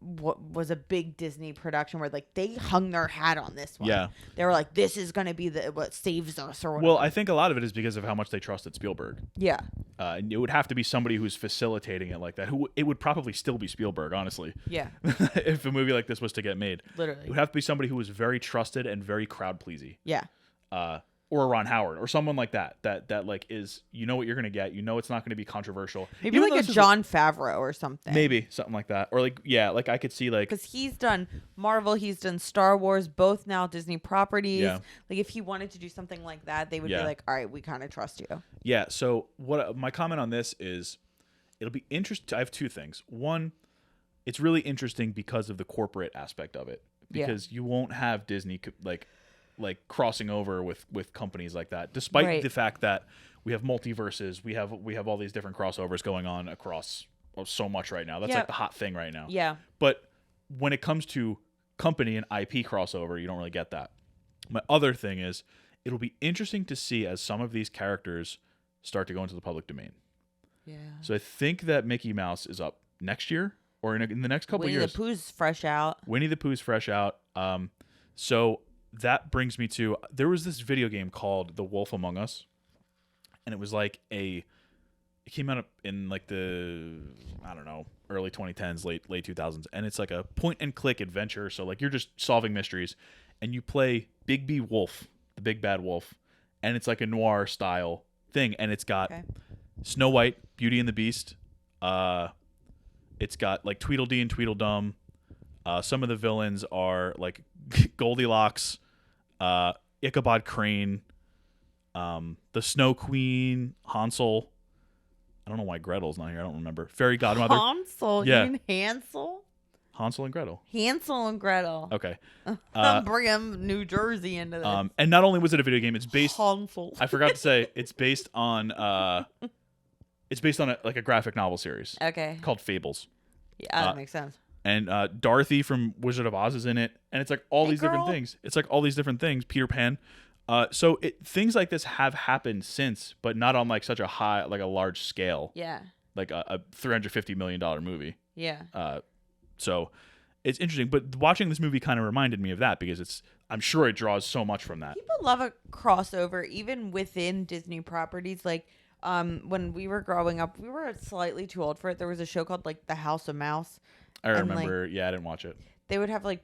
was a big Disney production where like they hung their hat on this one. Yeah. They were like, this is going to be what saves us or whatever. Well, I think a lot of it is because of how much they trusted Spielberg. Yeah. And it would have to be somebody who's facilitating it like that. It would probably still be Spielberg, honestly. Yeah. If a movie like this was to get made. Literally. It would have to be somebody who was very trusted and very crowd pleasing. Yeah. Or Ron Howard or someone like that like is, you know what you're going to get. You know it's not going to be controversial. Maybe Even like a Jon Favreau or something. Maybe something like that. Or like, yeah, like I could see like. Because he's done Marvel, he's done Star Wars, both now Disney properties. Yeah. Like if he wanted to do something like that, they would be like, all right, we kind of trust you. Yeah. So what my comment on this is, it'll be interesting. I have two things. One, it's really interesting because of the corporate aspect of it. Because you won't have Disney like crossing over with companies like that, despite the fact that we have multiverses, we have all these different crossovers going on across so much right now. That's like the hot thing right now. Yeah. But when it comes to company and IP crossover, you don't really get that. My other thing is, it'll be interesting to see as some of these characters start to go into the public domain. Yeah. So I think that Mickey Mouse is up next year or in the next couple of years. Winnie the Pooh's fresh out. Winnie the Pooh's fresh out. So that brings me to, there was this video game called The Wolf Among Us, and it was like it came out in like the, I don't know, early 2010s, late 2000s, and it's like a point and click adventure. So like you're just solving mysteries, and you play Big B Wolf, the big bad wolf, and it's like a noir style thing, and it's got Snow White, Beauty and the Beast. It's got like Tweedledee and Tweedledum. Some of the villains are like Goldilocks, Ichabod Crane, the Snow Queen, Hansel. I don't know why Gretel's not here. I don't remember. Fairy Godmother. Hansel? Yeah. You mean Hansel? Hansel and Gretel. Hansel and Gretel. Okay. Bring him New Jersey into this. And not only was it a video game, it's based. Hansel. I forgot to say it's based on. It's based on a graphic novel series. Okay. Called Fables. Yeah, that makes sense. And Dorothy from Wizard of Oz is in it, and it's like all these different things. It's like all these different things. Peter Pan. So things like this have happened since, but not on like such a high, like a large scale. Yeah. Like a $350 million movie. Yeah. So it's interesting, but watching this movie kind of reminded me of that because I'm sure it draws so much from that. People love a crossover, even within Disney properties. Like, when we were growing up, we were slightly too old for it. There was a show called like The House of Mouse. I remember. I didn't watch it. They would have like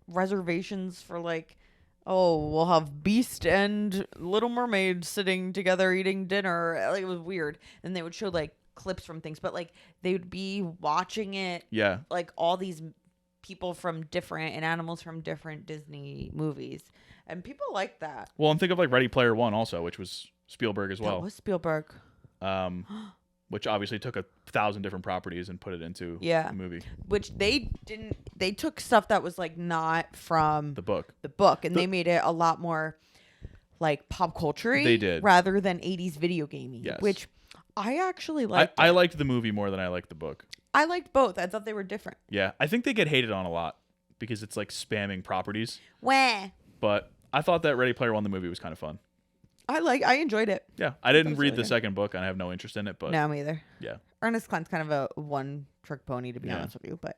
reservations for like, oh, we'll have Beast and Little Mermaid sitting together eating dinner. Like, it was weird. And they would show like clips from things, but like they would be watching it. Yeah. Like all these people from different and animals from different Disney movies. And people like that. Well, and think of like Ready Player One also, which was Spielberg as well. That was Spielberg. Which obviously took 1,000 different properties and put it into Yeah. the movie. Which they didn't. They took stuff that was like not from The book. And they made it a lot more like pop culture-y. They did. Rather than 80s video gaming. Yes. Which I actually liked. I liked the movie more than I liked the book. I liked both. I thought they were different. Yeah. I think they get hated on a lot because it's like spamming properties. Wah. But I thought that Ready Player One, the movie, was kind of fun. I enjoyed it. Yeah. I didn't read really the good. second book and I have no interest in it, but No, me either. yeah. Ernest Cline's kind of a one-trick pony, to be Yeah. honest with you. But,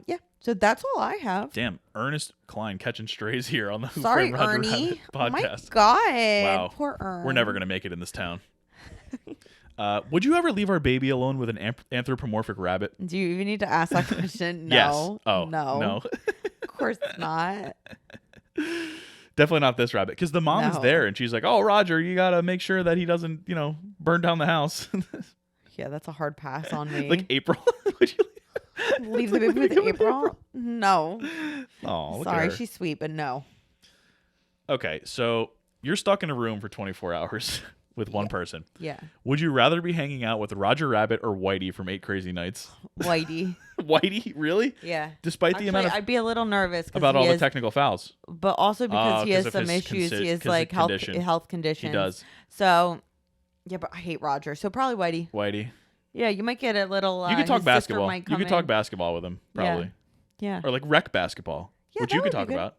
yeah. So that's all I have. Damn, Ernest Klein catching strays here on the Who Sorry, Framed Roger Ernie. Rabbit Oh my podcast. God. Wow. Poor Ern. We're never going to make it in this town. Would you ever leave our baby alone with an anthropomorphic rabbit? Do you even need to ask that question? No. Yes. Oh, no. no. Of course not. Definitely not this rabbit. Because the mom is No. there and she's like, oh, Roger, you got to make sure that he doesn't, burn down the house. Yeah, that's a hard pass on me. Like April. Would you leave the baby with April? No. Oh, Sorry, she's sweet, but no. Okay, so you're stuck in a room for 24 hours with one person. Yeah. Would you rather be hanging out with Roger Rabbit or Whitey from 8 Crazy Nights? Whitey. Whitey? Really? Yeah. Despite Actually, the amount of... I'd be a little nervous about all the technical fouls. but also because he 'cause has of some his issues. He has 'cause like of health condition. health conditions. He does. So, yeah, but I hate Roger. So probably Whitey. Whitey. Yeah, you might get a little. You could talk his sister basketball. might You come could talk in. basketball with him, probably. Yeah. Or like rec basketball, Yeah, which that you could would be talk good. about.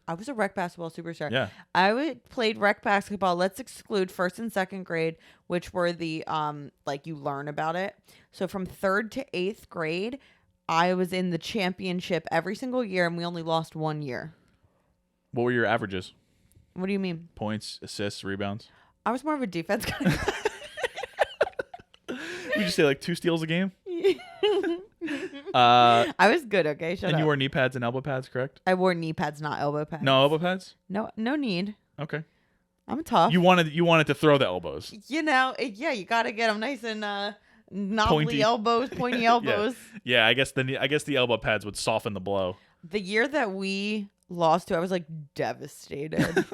I was a rec basketball superstar. Yeah. I played rec basketball. Let's exclude first and second grade, which were the like you learn about it. So from 3rd to 8th grade, I was in the championship every single year, and we only lost 1 year. What were your averages? What do you mean? Points, assists, rebounds? I was more of a defense kind of Would you say like 2 steals a game? I was good. Okay, shut And up. you wore knee pads and elbow pads, correct? I wore knee pads, not elbow pads. No elbow pads? no need. Okay. I'm tough. You wanted to throw the elbows. Yeah, you gotta get them nice and knobbly Pointy. elbows, pointy elbows. Yeah, I guess the elbow pads would soften the blow. The year that we lost to, I was like devastated.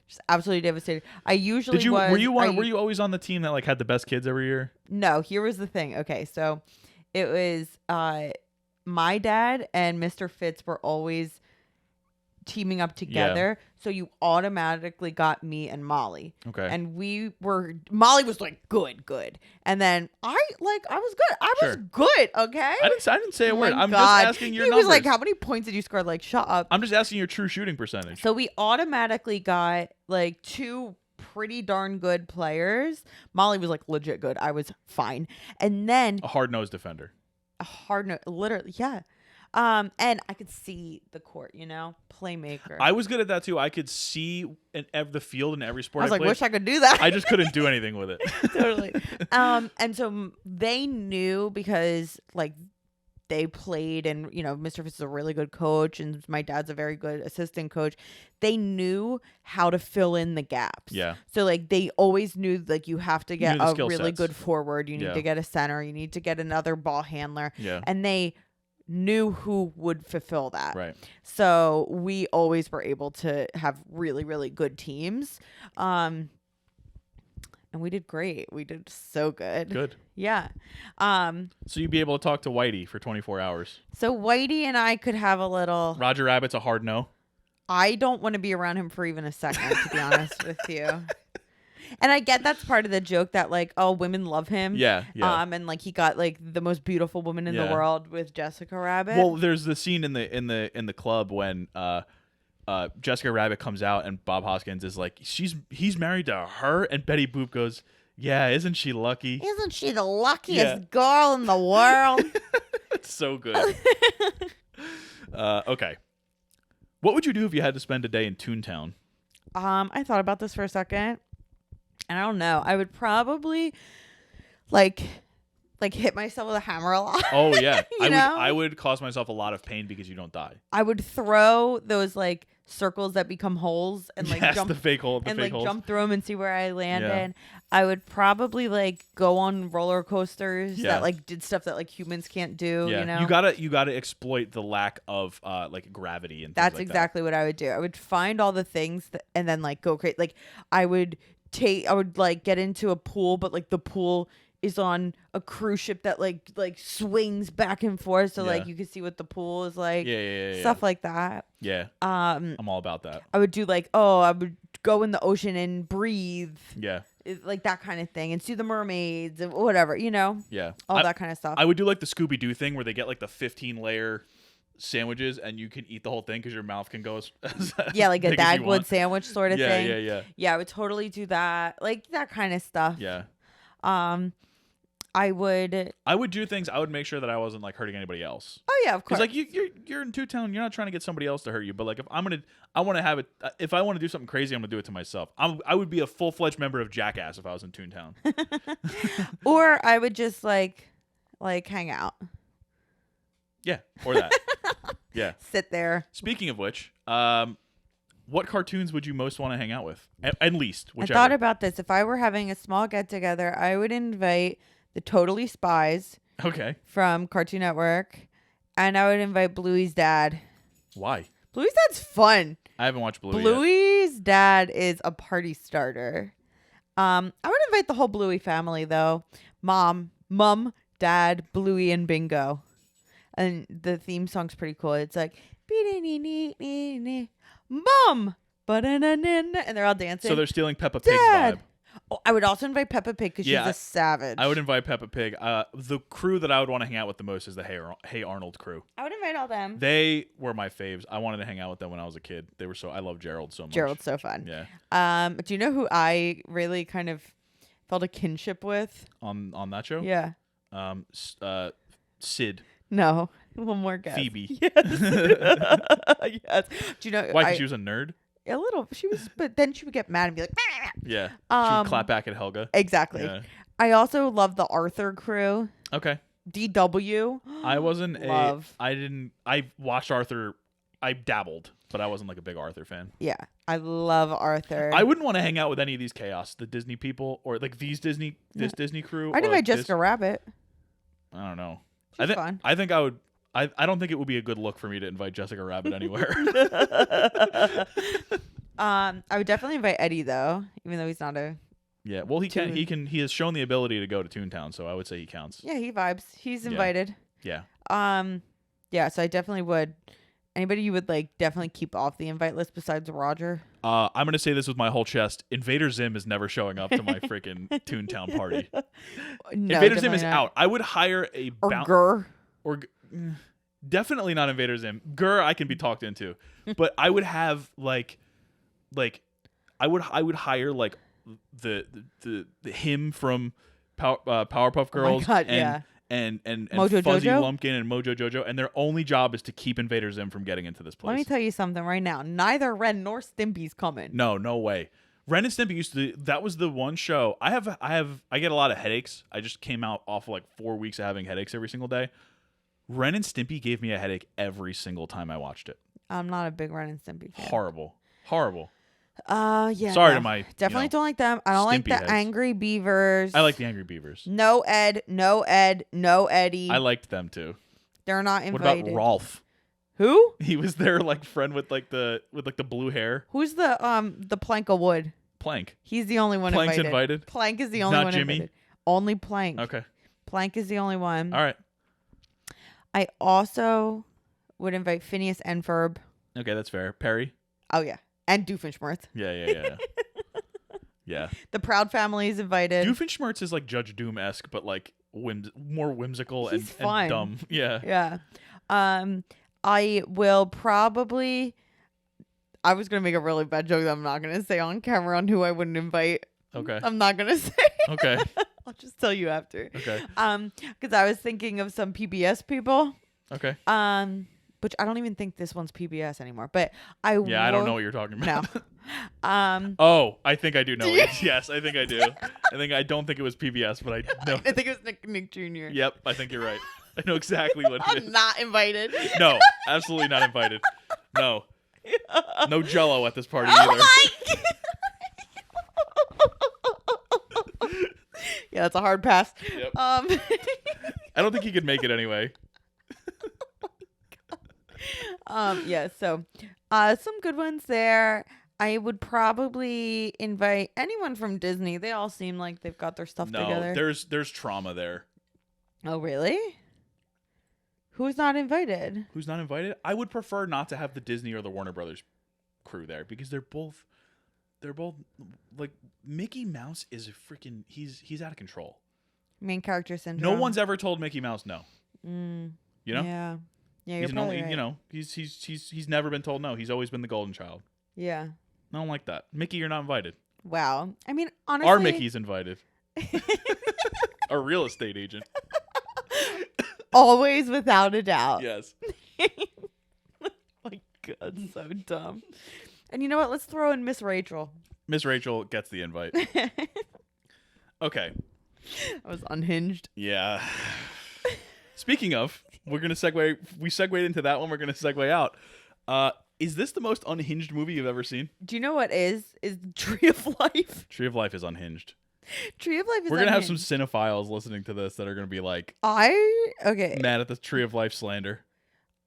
Just absolutely devastated. I usually Did you was. were you always on the team that like had the best kids every year? No, here was the thing. Okay, so it was my dad and Mr. Fitz were always teaming up together. So you automatically got me and Molly. Okay. And Molly was like good. And then I was good. I was Sure. good, okay? I didn't say a Oh word. my I'm God. just asking your He numbers. was like, how many points did you score? Like, shut up. I'm just asking your true shooting percentage. So we automatically got like 2 pretty darn good players. Molly was like legit good. I was fine. And then A hard-nosed defender. a hard note, literally, yeah. And I could see the court, playmaker. I was good at that too. I could see the field in every sport I was like, played. wish I could do that. I just couldn't do anything with it. Totally. And so they knew because like they played and, Mr. Fitz is a really good coach and my dad's a very good assistant coach. They knew how to fill in the gaps. Yeah. So like they always knew like you have to get the a skill really sets. good forward. You need Yeah. to get a center. You need to get another ball handler. Yeah. And they knew who would fulfill that. Right. So we always were able to have really, really good teams. and we did great. We did so good. Good. Yeah. So you'd be able to talk to Whitey for 24 hours. So Whitey and I could have a little. Roger Rabbit's a hard no. I don't want to be around him for even a second, to be honest with you. And I get that's part of the joke that like, oh, women love him. Yeah. And like he got like the most beautiful woman in the world with Jessica Rabbit. Well, there's the scene in the club when Jessica Rabbit comes out and Bob Hoskins is like, he's married to her, and Betty Boop goes, yeah, isn't she lucky? Isn't she the luckiest girl in the world? It's so good. Okay. What would you do if you had to spend a day in Toontown? I thought about this for a second, and I don't know. I would probably like hit myself with a hammer a lot. Oh yeah, You know? I would cause myself a lot of pain because you don't die. I would throw those like circles that become holes and like Yes, jump the fake hole, and fake like holes. jump through them and see where I landed. Yeah. I would probably like go on roller coasters Yeah. that like did stuff that like humans can't do. Yeah, You know, you gotta exploit the lack of like gravity and things that's like exactly what I would do. I would find all the things and then like go crazy. Like I would like get into a pool, but like the pool is on a cruise ship that like swings back and forth, so like Yeah. you can see what the pool is like. Yeah. Stuff like that. Yeah, I'm all about that. I would do like, I would go in the ocean and breathe, Yeah, like that kind of thing, and see the mermaids and whatever, you know, yeah. all that kind of stuff. I would do like the Scooby Doo thing where they get like the 15-layer sandwiches and you can eat the whole thing because your mouth can go as yeah, like a big as you Dagwood want. sandwich sort of thing. Yeah. I would totally do that, like that kind of stuff. Yeah. I would. I would do things. I would make sure that I wasn't like hurting anybody else. Oh yeah, of course. Because like you're in Toontown, you're not trying to get somebody else to hurt you. But like if I want to have it. If I want to do something crazy, I'm gonna do it to myself. I would be a full-fledged member of Jackass if I was in Toontown. Or I would just like hang out. Yeah, or that. Yeah. Sit there. Speaking of which, what cartoons would you most want to hang out with? And least, whichever. I thought about this. If I were having a small get together, I would invite the Totally Spies Okay. from Cartoon Network, and I would invite Bluey's dad. Why? Bluey's dad's fun. I haven't watched Bluey yet. Bluey's dad is a party starter. I would invite the whole Bluey family though. Mom, Dad, Bluey, and Bingo. And the theme song's pretty cool. It's like Mom, and they're all dancing. So they're stealing Peppa Pig's Dad. vibe. Oh, I would also invite Peppa Pig because she's a savage. I would invite Peppa Pig. The crew that I would want to hang out with the most is the Hey Arnold crew. I would invite all them. They were my faves. I wanted to hang out with them when I was a kid. They were I love Gerald so much. Gerald's so fun. Yeah. Do you know who I really kind of felt a kinship with? On that show? Yeah. Sid. No. One more guess. Phoebe. Yes. Yes. Do you know Why? Because she was a nerd? a little. She was, but then she would get mad and be like, "Bah!" Yeah. She would clap back at Helga. Exactly. Yeah. I also love the Arthur crew. Okay. DW. I wasn't Love. I watched Arthur. I dabbled, but I wasn't like a big Arthur fan. Yeah, I love Arthur. I wouldn't want to hang out with any of these chaos, the Disney people, or like this Disney crew. I'd or, invite like, Jessica Rabbit. I don't know. She's fun. I think I would. I don't think it would be a good look for me to invite Jessica Rabbit anywhere. I would definitely invite Eddie though, even though he's not a. Yeah, well, he has shown the ability to go to Toontown, so I would say he counts. Yeah, he vibes. He's invited. Yeah. Yeah, so I definitely would. Anybody you would like definitely keep off the invite list besides Roger? I'm gonna say this with my whole chest. Invader Zim is never showing up to my freaking Toontown party. No, Invader Zim definitely is not. out. I would hire a Gur. Definitely not Invader Zim. Gur I can be talked into, but I would have like I would hire like the him from Powerpuff Girls. Oh my God, and, yeah. And Mojo Fuzzy Jojo? Lumpkin and Mojo Jojo, and their only job is to keep Invader Zim from getting into this place. Let me tell you something right now. Neither Ren nor Stimpy's coming. No way. Ren and Stimpy that was the one show. I get a lot of headaches. I just came out off like 4 weeks of having headaches every single day. Ren and Stimpy gave me a headache every single time I watched it. I'm not a big Ren and Stimpy fan. Horrible. Yeah. Sorry no. to my Definitely don't like them. I don't like Stimpy the heads. Angry Beavers. I like the Angry Beavers. No Ed, no Eddie. I liked them too. They're not What invited. about Rolf? Who? He was their like friend with the blue hair. Who's the plank of wood? Plank? He's the only one Plank's invited. invited? Plank is the only Not one Jimmy? invited. Only Plank. Okay. Plank is the only one. All right. I also would invite Phineas and Ferb. Okay, that's fair. Perry? Oh, yeah. And Doofenshmirtz. Yeah. Yeah. The Proud Family is invited. Doofenshmirtz is like Judge Doom-esque, but like more whimsical He's fun. and dumb. Yeah. Yeah. I will probably... I was going to make a really bad joke that I'm not going to say on camera on who I wouldn't invite. Okay. I'm not going to say. Okay. I'll just tell you after. Okay. Because I was thinking of some PBS people. Okay. Which I don't even think this one's PBS anymore. But I I don't know what you're talking about. No. Oh, I think I do know it. Yes, I think I do. I don't think it was PBS, but I know. I think it was Nick Jr. Yep, I think you're right. I know exactly what it I'm is. not invited. No, absolutely not invited. No. No Jello at this party Oh either. my Yeah, that's a hard pass. Yep. I don't think he could make it anyway. Yeah, so some good ones there. I would probably invite anyone from Disney. They all seem like they've got their stuff together. There's trauma there. Oh, really? Who's not invited? Who's not invited? I would prefer not to have the Disney or the Warner Brothers crew there because they're both like Mickey Mouse is a freaking he's out of control. Main character syndrome. No one's ever told Mickey Mouse no. You know? Yeah. Yeah, He's you're probably right. you know, he's never been told no. He's always been the golden child. Yeah. I don't like that. Mickey, you're not invited. Wow. I mean, honestly, Our Mickey's invited. Our real estate agent. Always without a doubt. Yes. My God, so dumb. And you know what? Let's throw in Miss Rachel. Miss Rachel gets the invite. Okay. I was unhinged. Yeah. Speaking of, we're gonna segue. We segued into that one. We're gonna segue out. Is this the most unhinged movie you've ever seen? Do you know what is Tree of Life? Tree of Life is unhinged. Tree of Life is We're gonna have unhinged. some cinephiles listening to this that are gonna be like okay. mad at the Tree of Life slander.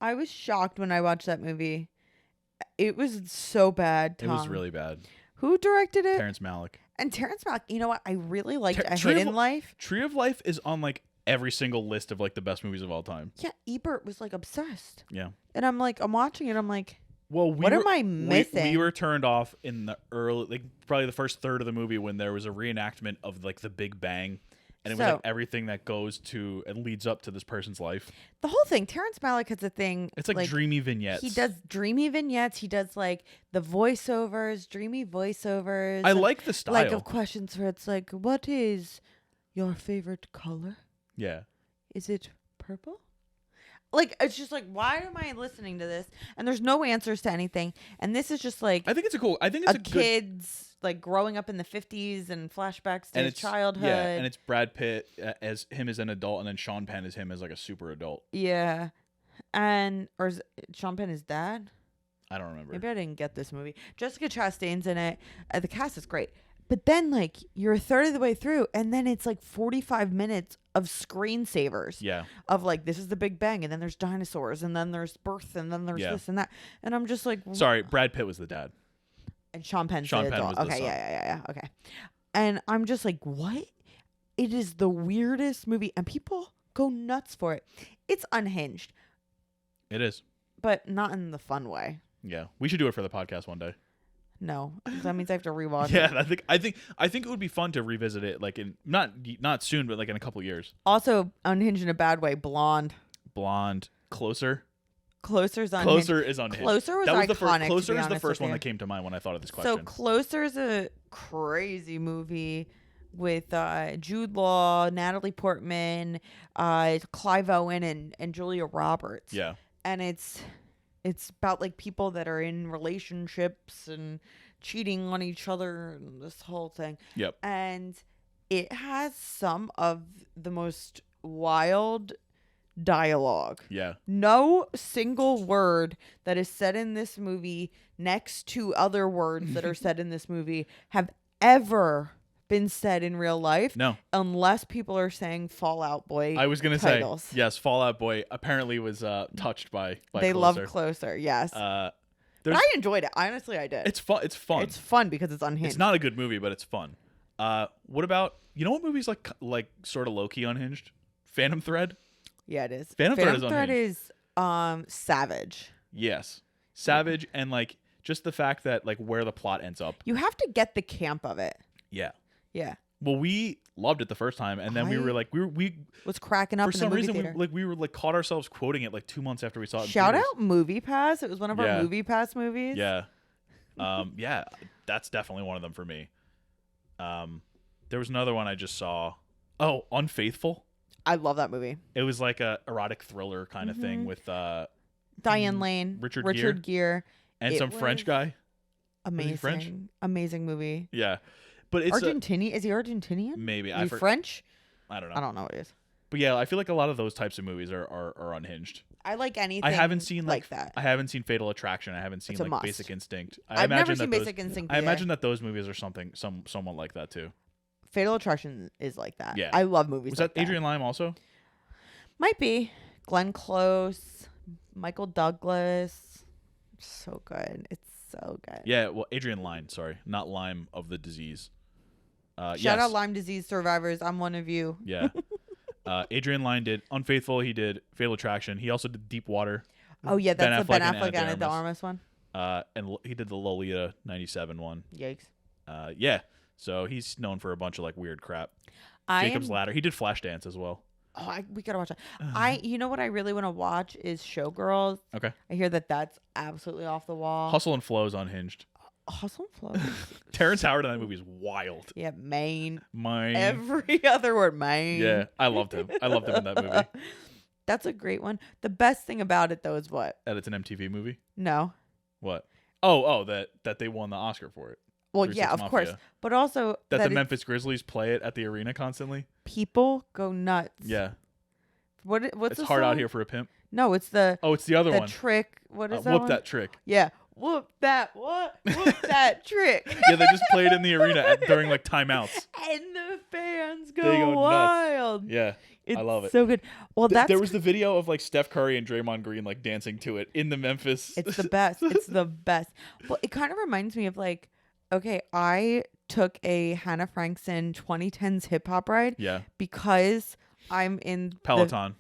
I was shocked when I watched that movie. It was so bad, Tom. It was really bad. Who directed it? Terrence Malick. And Terrence Malick, you know what? I really liked A Tree of Hidden Life. Tree of Life is on like every single list of like the best movies of all time. Yeah, Ebert was like obsessed. Yeah. And I'm watching it, I'm like, well, what am I missing? We were turned off in the early, like probably the first third of the movie when there was a reenactment of like the Big Bang. And it was like everything that goes to and leads up to this person's life. The whole thing, Terrence Malick has a thing. It's like dreamy vignettes. He does dreamy vignettes. He does like the voiceovers, dreamy voiceovers. I like the style. Like of questions where it's like, what is your favorite color? Yeah. Is it purple? Like, it's just like, why am I listening to this? And there's no answers to anything. And this is just like, I think it's a kid's like growing up in the 50s and flashbacks to his childhood. Yeah, and it's Brad Pitt as him as an adult, and then Sean Penn as him as like a super adult. Yeah. Or is Sean Penn his dad? I don't remember. Maybe I didn't get this movie. Jessica Chastain's in it. The cast is great. But then, like, you're a third of the way through, and then it's like 45 minutes of screensavers. Yeah. Of like, this is the Big Bang, and then there's dinosaurs, and then there's birth, and then there's this and that. And I'm just like, sorry, Brad Pitt was the dad. And Sean Penn's Sean the Penn adult. was the Okay, son. yeah. Okay. And I'm just like, what? It is the weirdest movie, and people go nuts for it. It's unhinged. It is. But not in the fun way. Yeah. We should do it for the podcast one day. No, that means I have to rewatch Yeah, it. I think it would be fun to revisit it, like in not soon, but like in a couple years. Also, unhinged in a bad way. Blonde. Closer. Closer's unhinged. Closer is unhinged. Closer was that was iconic. Closer is the honest first with one you. that came to mind when I thought of this question. So Closer's a crazy movie with Jude Law, Natalie Portman, Clive Owen, and Julia Roberts. Yeah. And it's about like people that are in relationships and cheating on each other and this whole thing. Yep. And it has some of the most wild dialogue. Yeah. No single word that is said in this movie next to other words that are said in this movie have ever been said in real life. No. Unless people are saying Fall Out Boy. I was going to say, yes, Fall Out Boy apparently was touched by They Closer. love Closer, yes. But I enjoyed it. Honestly, I did. It's fun. It's fun. It's fun because it's unhinged. It's not a good movie, but it's fun. What about what movie's like sort of low key unhinged? Phantom Thread. Yeah, it is. Phantom Thread is savage. Yes, savage, and like just the fact that like where the plot ends up. You have to get the camp of it. Yeah. Yeah. Well, we loved it the first time, and then we were like, we was cracking up for in some the movie reason. theater. We were like caught ourselves quoting it like 2 months after we saw it. Shout out Movie Pass. It was one of our Movie Pass movies. Yeah. Yeah, that's definitely one of them for me. There was another one I just saw. Oh, Unfaithful. I love that movie. It was like a erotic thriller kind of thing with Diane Lane, Richard Gere, and some French guy. Amazing, French? Amazing movie. Yeah, but it's Argentinian. Is he Argentinian? Maybe. Is he French? I don't know. I don't know what it is. But yeah, I feel like a lot of those types of movies are unhinged. I like anything. I haven't seen like that. I haven't seen Fatal Attraction. I haven't seen like Basic Instinct. I've never seen Basic Instinct. I imagine that those movies are somewhat like that too. Fatal Attraction is like that. Yeah, I love movies. Was like that Adrian Lyne also? Might be. Glenn Close, Michael Douglas. So good. It's so good. Yeah, well, Adrian Lyne. Sorry, not Lyme of the disease. Shout out Lyme disease survivors. I'm one of you. Yeah. Adrian Lyne did Unfaithful. He did Fatal Attraction. He also did Deep Water. Oh yeah, that's the Ben Affleck and Ana de Armas one. And he did the Lolita '97 one. Yikes. Yeah. So he's known for a bunch of like weird crap. Jacob's Ladder. He did Flashdance as well. Oh, we gotta watch that. You know what I really want to watch is Showgirls. Okay. I hear that's absolutely off the wall. Hustle and Flow is unhinged. Hustle and Flow. Terrence Howard in that movie is wild. Yeah, Maine. Mine. Every other word, Maine. Yeah, I loved him. I loved him in that movie. That's a great one. The best thing about it though is what? That it's an MTV movie. No. What? Oh, that they won the Oscar for it. Well, yeah, of course, but also that the Memphis Grizzlies play it at the arena constantly. People go nuts. Yeah. What's it's the hard song? out here for a pimp? No, it's the. Oh, it's the other one. The trick. What is that? Whoop one? That trick. Yeah. Whoop that. What? Whoop that trick. Yeah, they just played in the arena during like timeouts. And the fans They go wild. Nuts. Yeah. I love it. So good. Well, there was the video of like Steph Curry and Draymond Green like dancing to it in the Memphis. It's the best. It's the best. Well, it kind of reminds me of like, okay, I took a Hannah Frankson 2010s hip hop ride. Yeah. Because I'm in Peloton.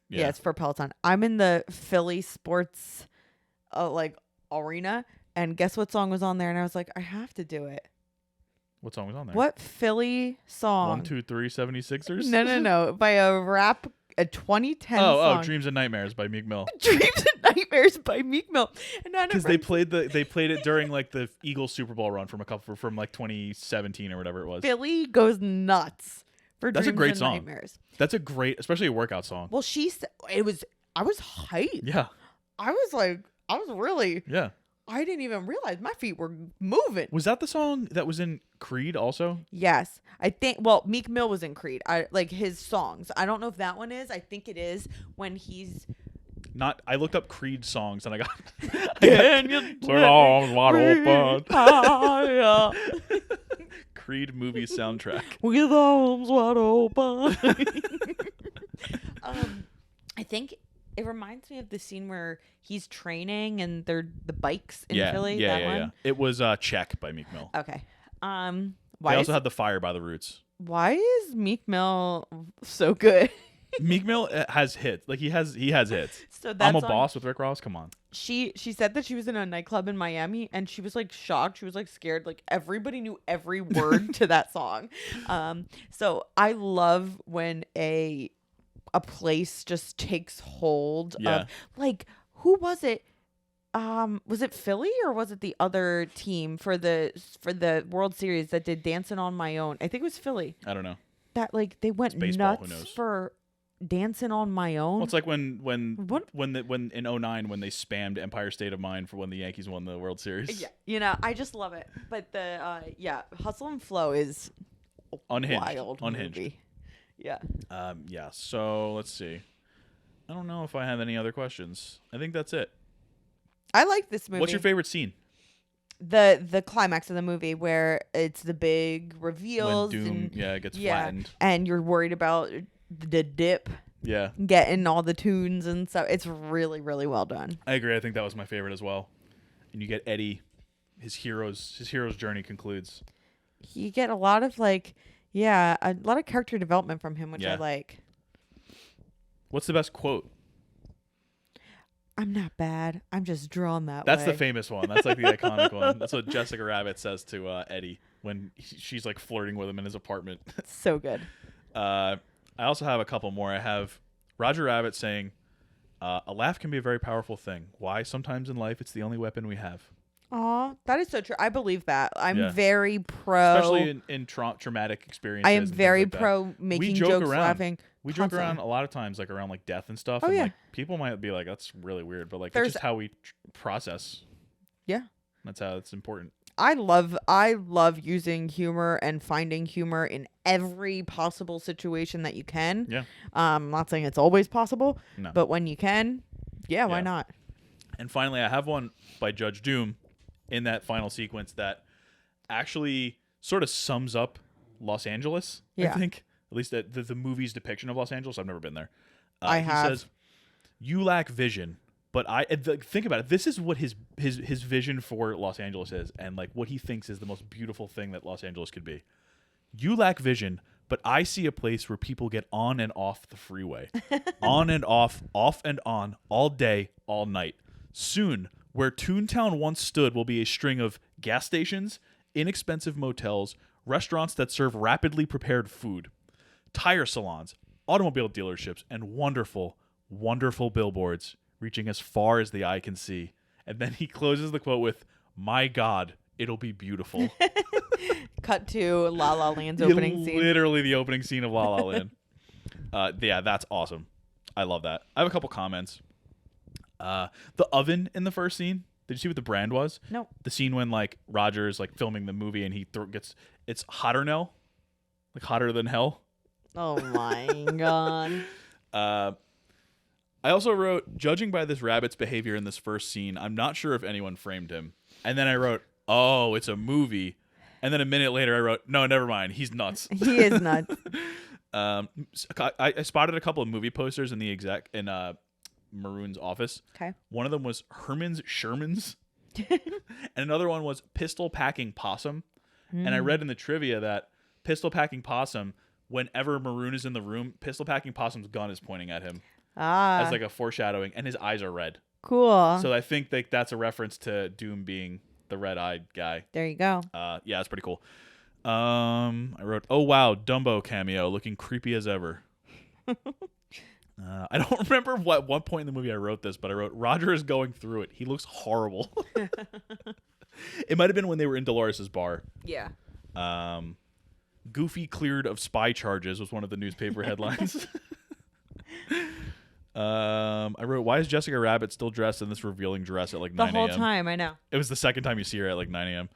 Yeah, it's for Peloton. I'm in the Philly sports like arena, and guess what song was on there? And I was like, I have to do it. What song was on there? What Philly song? 1, 2, 3, 76ers? No. By a 2010 song. Oh, Dreams and Nightmares by Meek Mill. Dreams and Nightmares by Meek Mill. Because they played it during like the Eagles Super Bowl run from like 2017 or whatever it was. Philly goes nuts for That's Dreams a great and song. Nightmares. That's a great, especially a workout song. Well, I was hyped. Yeah. I was really. Yeah. I didn't even realize my feet were moving. Was that the song that was in Creed also? Yes. I think, well, Meek Mill was in Creed. I like his songs. I don't know if that one is. I think it is when he's not. I looked up Creed songs and I got Creed movie soundtrack. With arms wide open. I think it reminds me of the scene where he's training and they're the bikes in Philly. Yeah. It was Check by Meek Mill. Okay. They also had The Fire by the Roots. Why is Meek Mill so good? Meek Mill has hits. Like he has hits. So I'm a Boss with Rick Ross. Come on. She said that she was in a nightclub in Miami and she was like shocked. She was like scared. Like everybody knew every word to that song. So I love when a place just takes hold of, like, who was it? Was it Philly or was it the other team for the World Series that did Dancing on My Own? I think it was Philly. I don't know. That like they went nuts for Dancing on My Own. Well, it's like when in 2009 when they spammed Empire State of Mind for when the Yankees won the World Series. Yeah, I just love it. But the Hustle and Flow is unhinged. Wild movie. Yeah. Yeah. So let's see. I don't know if I have any other questions. I think that's it. I like this movie. What's your favorite scene? The climax of the movie where it's the big reveals. When Doom, gets flattened. And you're worried about the dip. Yeah. Getting all the tunes and stuff. It's really, really well done. I agree. I think that was my favorite as well. and you get Eddie. His hero's journey concludes. You get a lot of a lot of character development from him, which I like. What's the best quote? I'm not bad. I'm just drawn that way. That's the famous one. That's like the iconic one. That's what Jessica Rabbit says to Eddie when she's like flirting with him in his apartment. So good. I also have a couple more. I have Roger Rabbit saying, a laugh can be a very powerful thing. Why? Sometimes in life, it's the only weapon we have. Aw, that is so true. I believe that. I'm very pro. Especially in traumatic experiences. I am very pro making jokes, laughing. We joke around a lot of times, like around like death and stuff. And like people might be like, "That's really weird," but like it's just how we process. Yeah, that's how it's important. I love using humor and finding humor in every possible situation that you can. Yeah. I'm not saying it's always possible, but when you can, why not? And finally, I have one by Judge Doom in that final sequence that actually sort of sums up Los Angeles. I think. At least the movie's depiction of Los Angeles. I've never been there. He says, "You lack vision, but think about it. This is what his vision for Los Angeles is, and like what he thinks is the most beautiful thing that Los Angeles could be. You lack vision, but I see a place where people get on and off the freeway, on and off and on, all day, all night. Soon, where Toontown once stood will be a string of gas stations, inexpensive motels, restaurants that serve rapidly prepared food, tire salons, automobile dealerships, and wonderful, wonderful billboards reaching as far as the eye can see." And then he closes the quote with, "My God, it'll be beautiful." Cut to La La Land's opening scene. Literally the opening scene of La La Land. That's awesome. I love that. I have a couple comments. The oven in the first scene. Did you see what the brand was? No. The scene when like Roger's like filming the movie and he it's hotter now, like hotter than hell. Oh my God. I also wrote, judging by this rabbit's behavior in this first scene, I'm not sure if anyone framed him. And then I wrote, oh, it's a movie. And then a minute later I wrote, no, never mind. He's nuts. He is nuts. I spotted a couple of movie posters in the in Maroon's office. Okay. One of them was Herman's Sherman's. And another one was Pistol Packing Possum. And I read in the trivia that Pistol Packing Possum, whenever Maroon is in the room, Pistol Packing Possum's gun is pointing at him. As like a foreshadowing, and his eyes are red. Cool. So I think that's a reference to Doom being the red-eyed guy. There you go. Yeah, it's pretty cool. I wrote, oh wow, Dumbo cameo, looking creepy as ever. I don't remember what point in the movie I wrote this, but I wrote, Roger is going through it. He looks horrible. It might have been when they were in Dolores's bar. Yeah. Goofy cleared of spy charges was one of the newspaper headlines. I wrote, why is Jessica Rabbit still dressed in this revealing dress at like 9 a.m.? The whole time, I know. It was the second time you see her at like 9 a.m.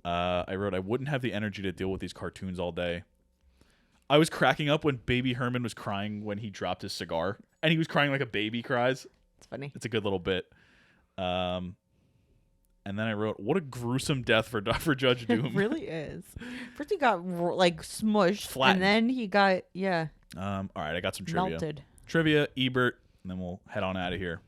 I wrote, I wouldn't have the energy to deal with these cartoons all day. I was cracking up when Baby Herman was crying when he dropped his cigar. And he was crying like a baby cries. It's funny. It's a good little bit. And then I wrote, what a gruesome death for Judge Doom. It really is. First he got like smushed. Flattened. And then he got, all right, I got some trivia. melted. Trivia, Ebert, and then we'll head on out of here.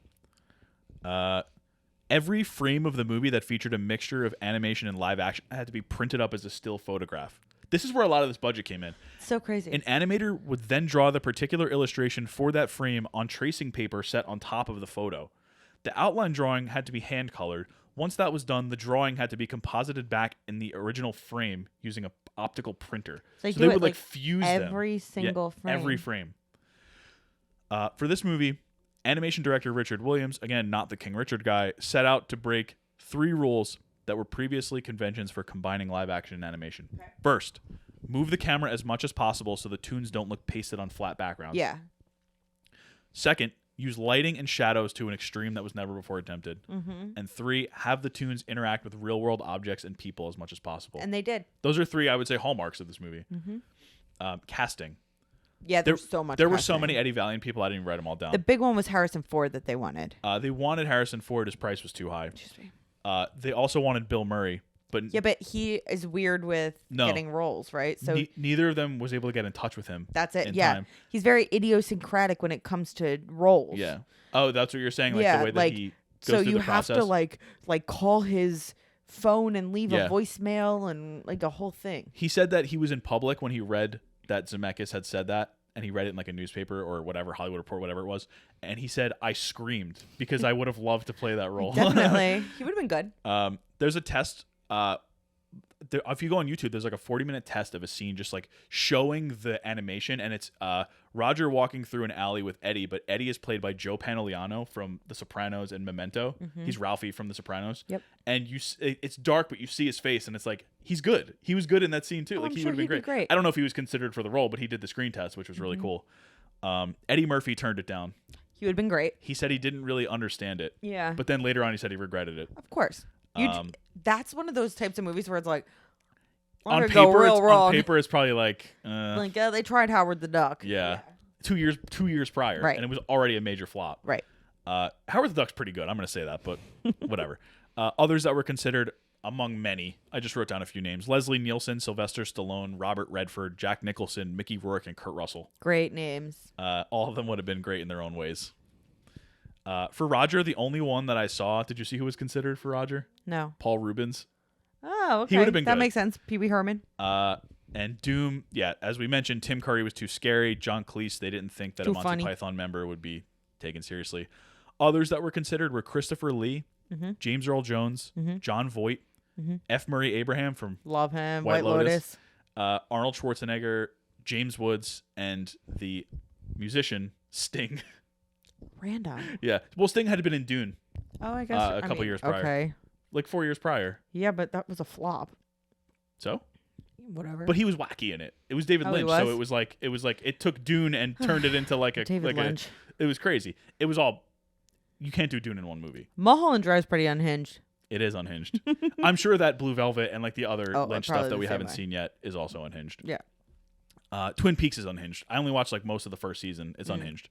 Every frame of the movie that featured a mixture of animation and live action had to be printed up as a still photograph. This is where a lot of this budget came in. So crazy. An animator would then draw the particular illustration for that frame on tracing paper set on top of the photo. The outline drawing had to be hand-colored. Once that was done, the drawing had to be composited back in the original frame using an optical printer. So they would like fuse every single frame. Every frame. For this movie, animation director Richard Williams, again, not the King Richard guy, set out to break 3 rules that were previously conventions for combining live action and animation. Okay. First, move the camera as much as possible so the toons don't look pasted on flat backgrounds. Yeah. Second, use lighting and shadows to an extreme that was never before attempted. Mm-hmm. And 3, have the toons interact with real-world objects and people as much as possible. And they did. Those are 3, I would say, hallmarks of this movie. Mm-hmm. Casting. Yeah, there's so much. There were so many Eddie Valiant people, I didn't even write them all down. The big one was Harrison Ford that they wanted. They wanted Harrison Ford. His price was too high. They also wanted Bill Murray. But yeah, but he is weird with getting roles, right? So neither of them was able to get in touch with him. That's it. Yeah. Time. He's very idiosyncratic when it comes to roles. Yeah. Oh, that's what you're saying? Like yeah, the way that So through you the have to process. like call his phone and leave Yeah. a voicemail and like the whole thing. He said that he was in public when he read that Zemeckis had said that, and he read it in like a newspaper or whatever, Hollywood Report, whatever it was, and he said, I screamed because I would have loved to play that role. Definitely. He would have been good. There's a test. If you go on YouTube, there's like a 40-minute test of a scene just like showing the animation, and it's Roger walking through an alley with Eddie, but Eddie is played by Joe Pantoliano from The Sopranos and Memento. He's Ralphie from The Sopranos. Yep. And it's dark, but you see his face, and it's like he's good. He was good in that scene too. Oh, like I'm he sure would have been he'd be great. great. I don't know if he was considered for the role, but he did the screen test, which was really cool. Eddie Murphy turned it down. He would have been great. He said he didn't really understand it. Yeah. But then later on, he said he regretted it. Of course. That's one of those types of movies where it's like, On go paper, real wrong. on paper, it's probably like, Like, they tried Howard the Duck. yeah. 2 years prior, Right. and it was already a major flop. Right. Howard the Duck's pretty good. I'm going to say that, but whatever. Others that were considered among many, I just wrote down a few names: Leslie Nielsen, Sylvester Stallone, Robert Redford, Jack Nicholson, Mickey Rourke, and Kurt Russell. Great names. All of them would have been great in their own ways. For Roger, the only one that I saw, did you see who was considered for Roger? No. Paul Rubens. Oh, okay. He would have been that good. makes sense. Pee Wee Herman. And Doom, yeah, as we mentioned, Tim Curry was too scary. John Cleese, they didn't think that Too a Monty funny. Python member would be taken seriously. Others that were considered were Christopher Lee, James Earl Jones, John Voight, F. Murray Abraham from Love him. White White Lotus. Arnold Schwarzenegger, James Woods, and the musician Sting. Random. Yeah, well, Sting had been in Dune Oh, I guess. a couple years prior. Okay. like 4 years prior. Yeah, but that was a flop. So, Whatever. but he was wacky in it. It was David Oh, he Lynch, was? so it was like it took Dune and turned it into like a David like Lynch. it was crazy. It was all you can't do Dune in one movie. Mulholland Drive's pretty unhinged. It is unhinged. I'm sure that Blue Velvet and like the other Oh, Lynch probably stuff that the we same haven't way. seen yet is also unhinged. Yeah. Twin Peaks is unhinged. I only watched like most of the first season. It's unhinged.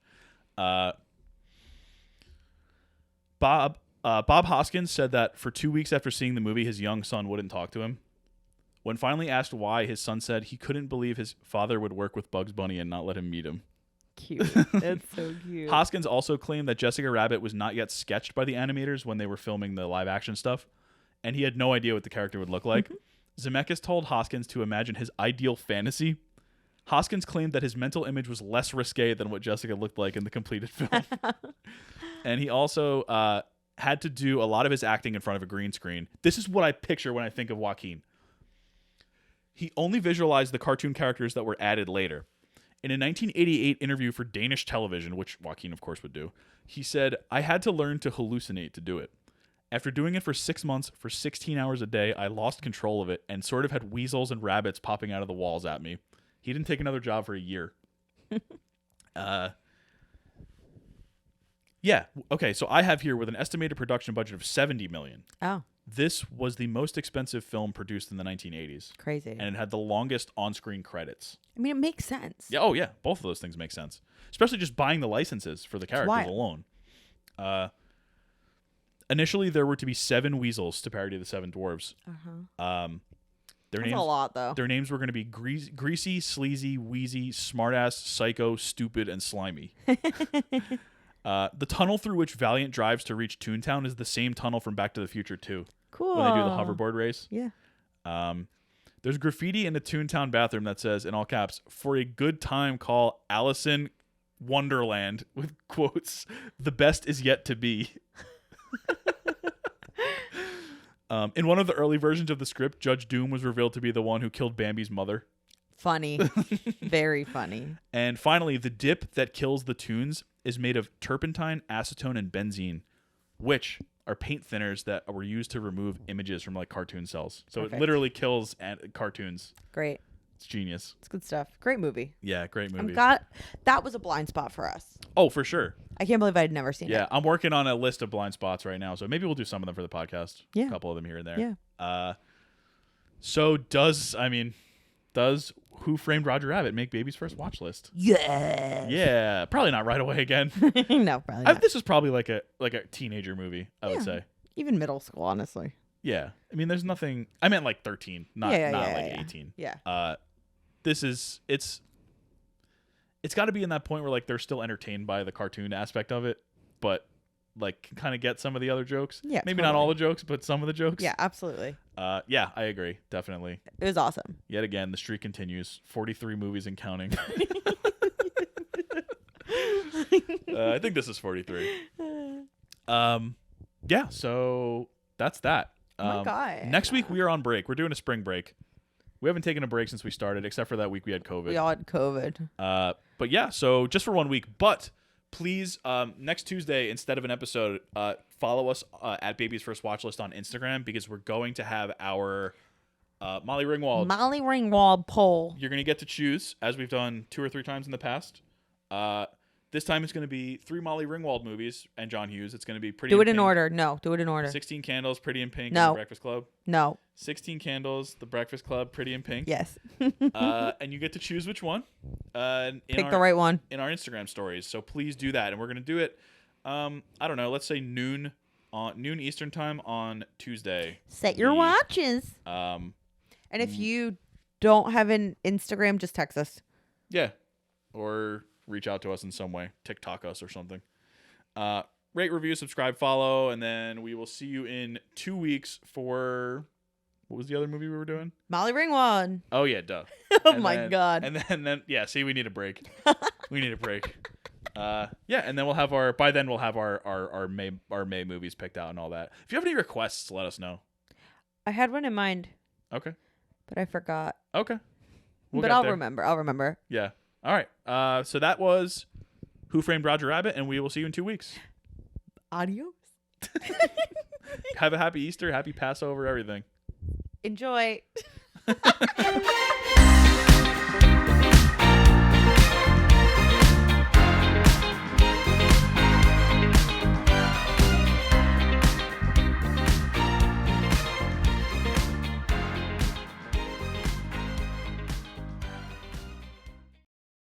Bob Hoskins said that for 2 weeks after seeing the movie, his young son wouldn't talk to him. When finally asked why, his son said he couldn't believe his father would work with Bugs Bunny and not let him meet him. Cute. That's so cute. Hoskins also claimed that Jessica Rabbit was not yet sketched by the animators when they were filming the live action stuff, and he had no idea what the character would look like. Zemeckis told Hoskins to imagine his ideal fantasy. Hoskins claimed that his mental image was less risque than what Jessica looked like in the completed film. And he also had to do a lot of his acting in front of a green screen. This is what I picture when I think of Joaquin. He only visualized the cartoon characters that were added later. In a 1988 interview for Danish television, which Joaquin, of course, would do, he said, "I had to learn to hallucinate to do it. After doing it for 6 months, for 16 hours a day, I lost control of it and sort of had weasels and rabbits popping out of the walls at me." He didn't take another job for a year. Yeah. Okay, so I have here with an estimated production budget of $70 million. Oh, This was the most expensive film produced in the 1980s. crazy. And it had the longest on-screen credits. I mean, it makes sense. Yeah, oh yeah, both of those things make sense. Especially just buying the licenses for the characters wild. alone. Initially, there were to be 7 weasels to parody the 7 dwarves. Their That's names, a lot, though. Their names were going to be Greasy, Sleazy, Wheezy, Smartass, Psycho, Stupid, and Slimy. The tunnel through which Valiant drives to reach Toontown is the same tunnel from Back to the Future 2. Cool. When they do the hoverboard race. Yeah. There's graffiti in the Toontown bathroom that says, in all caps, "For a good time, call Allison Wonderland," with quotes, "The best is yet to be." In one of the early versions of the script, Judge Doom was revealed to be the one who killed Bambi's mother. Funny. Very funny. And finally, the dip that kills the Toons is made of turpentine, acetone, and benzene, which are paint thinners that were used to remove images from like cartoon cells. So Perfect. it literally kills cartoons. Great. It's genius. It's good stuff. Great movie. Yeah, great movie. That was a blind spot for us. Oh, for sure. I can't believe I'd never seen Yeah, it. I'm working on a list of blind spots right now, so maybe we'll do some of them for the podcast. Yeah. A couple of them here and there. Yeah. So does Who Framed Roger Rabbit make Baby's first watch list? Yeah. Yeah, probably not right away again. No, probably not. This is probably like a teenager movie, I would say. Even middle school, honestly. Yeah. I mean, there's nothing. I meant like 13, not like yeah. 18. Yeah. It's got to be in that point where like they're still entertained by the cartoon aspect of it, but like kind of get some of the other jokes. Yeah, maybe not all the jokes, but some of the jokes. Yeah, absolutely. Yeah, I agree. Definitely. It was awesome. Yet again, the streak continues. 43 movies and counting. I think this is 43. Yeah, so that's that. Oh my God. Next week we are on break. We're doing a spring break. We haven't taken a break since we started, except for that week we had COVID. We all had COVID. But yeah, so just for 1 week. But please, next Tuesday, instead of an episode, follow us at Baby's First Watch List on Instagram, because we're going to have our Molly Ringwald poll. You're going to get to choose, as we've done 2 or 3 times in the past. This time it's going to be 3 Molly Ringwald movies and John Hughes. It's going to be Pretty Do in it in Pink, order. No, do it in order. 16 Candles, Pretty in Pink, No. and The Breakfast Club. No. 16 Candles, The Breakfast Club, Pretty in Pink. Yes. And you get to choose which one. Pick the right one. In our Instagram stories. So please do that. And we're going to do it, I don't know, let's say noon Eastern time on Tuesday. Set your watches. And if you don't have an Instagram, just text us. Yeah. Or reach out to us in some way. TikTok us or something. Rate, review, subscribe, follow, and then we will see you in 2 weeks for... What was the other movie we were doing? Molly Ringwald. Oh, yeah, duh. Oh, my God. And then, yeah, see, we need a break. We need a break. Yeah, and then by then we'll have our May movies picked out and all that. If you have any requests, let us know. I had one in mind. Okay. But I forgot. Okay. But I'll remember. I'll remember. Yeah. All right. So that was Who Framed Roger Rabbit, and we will see you in 2 weeks. Adios. Have a happy Easter, happy Passover, everything. Enjoy.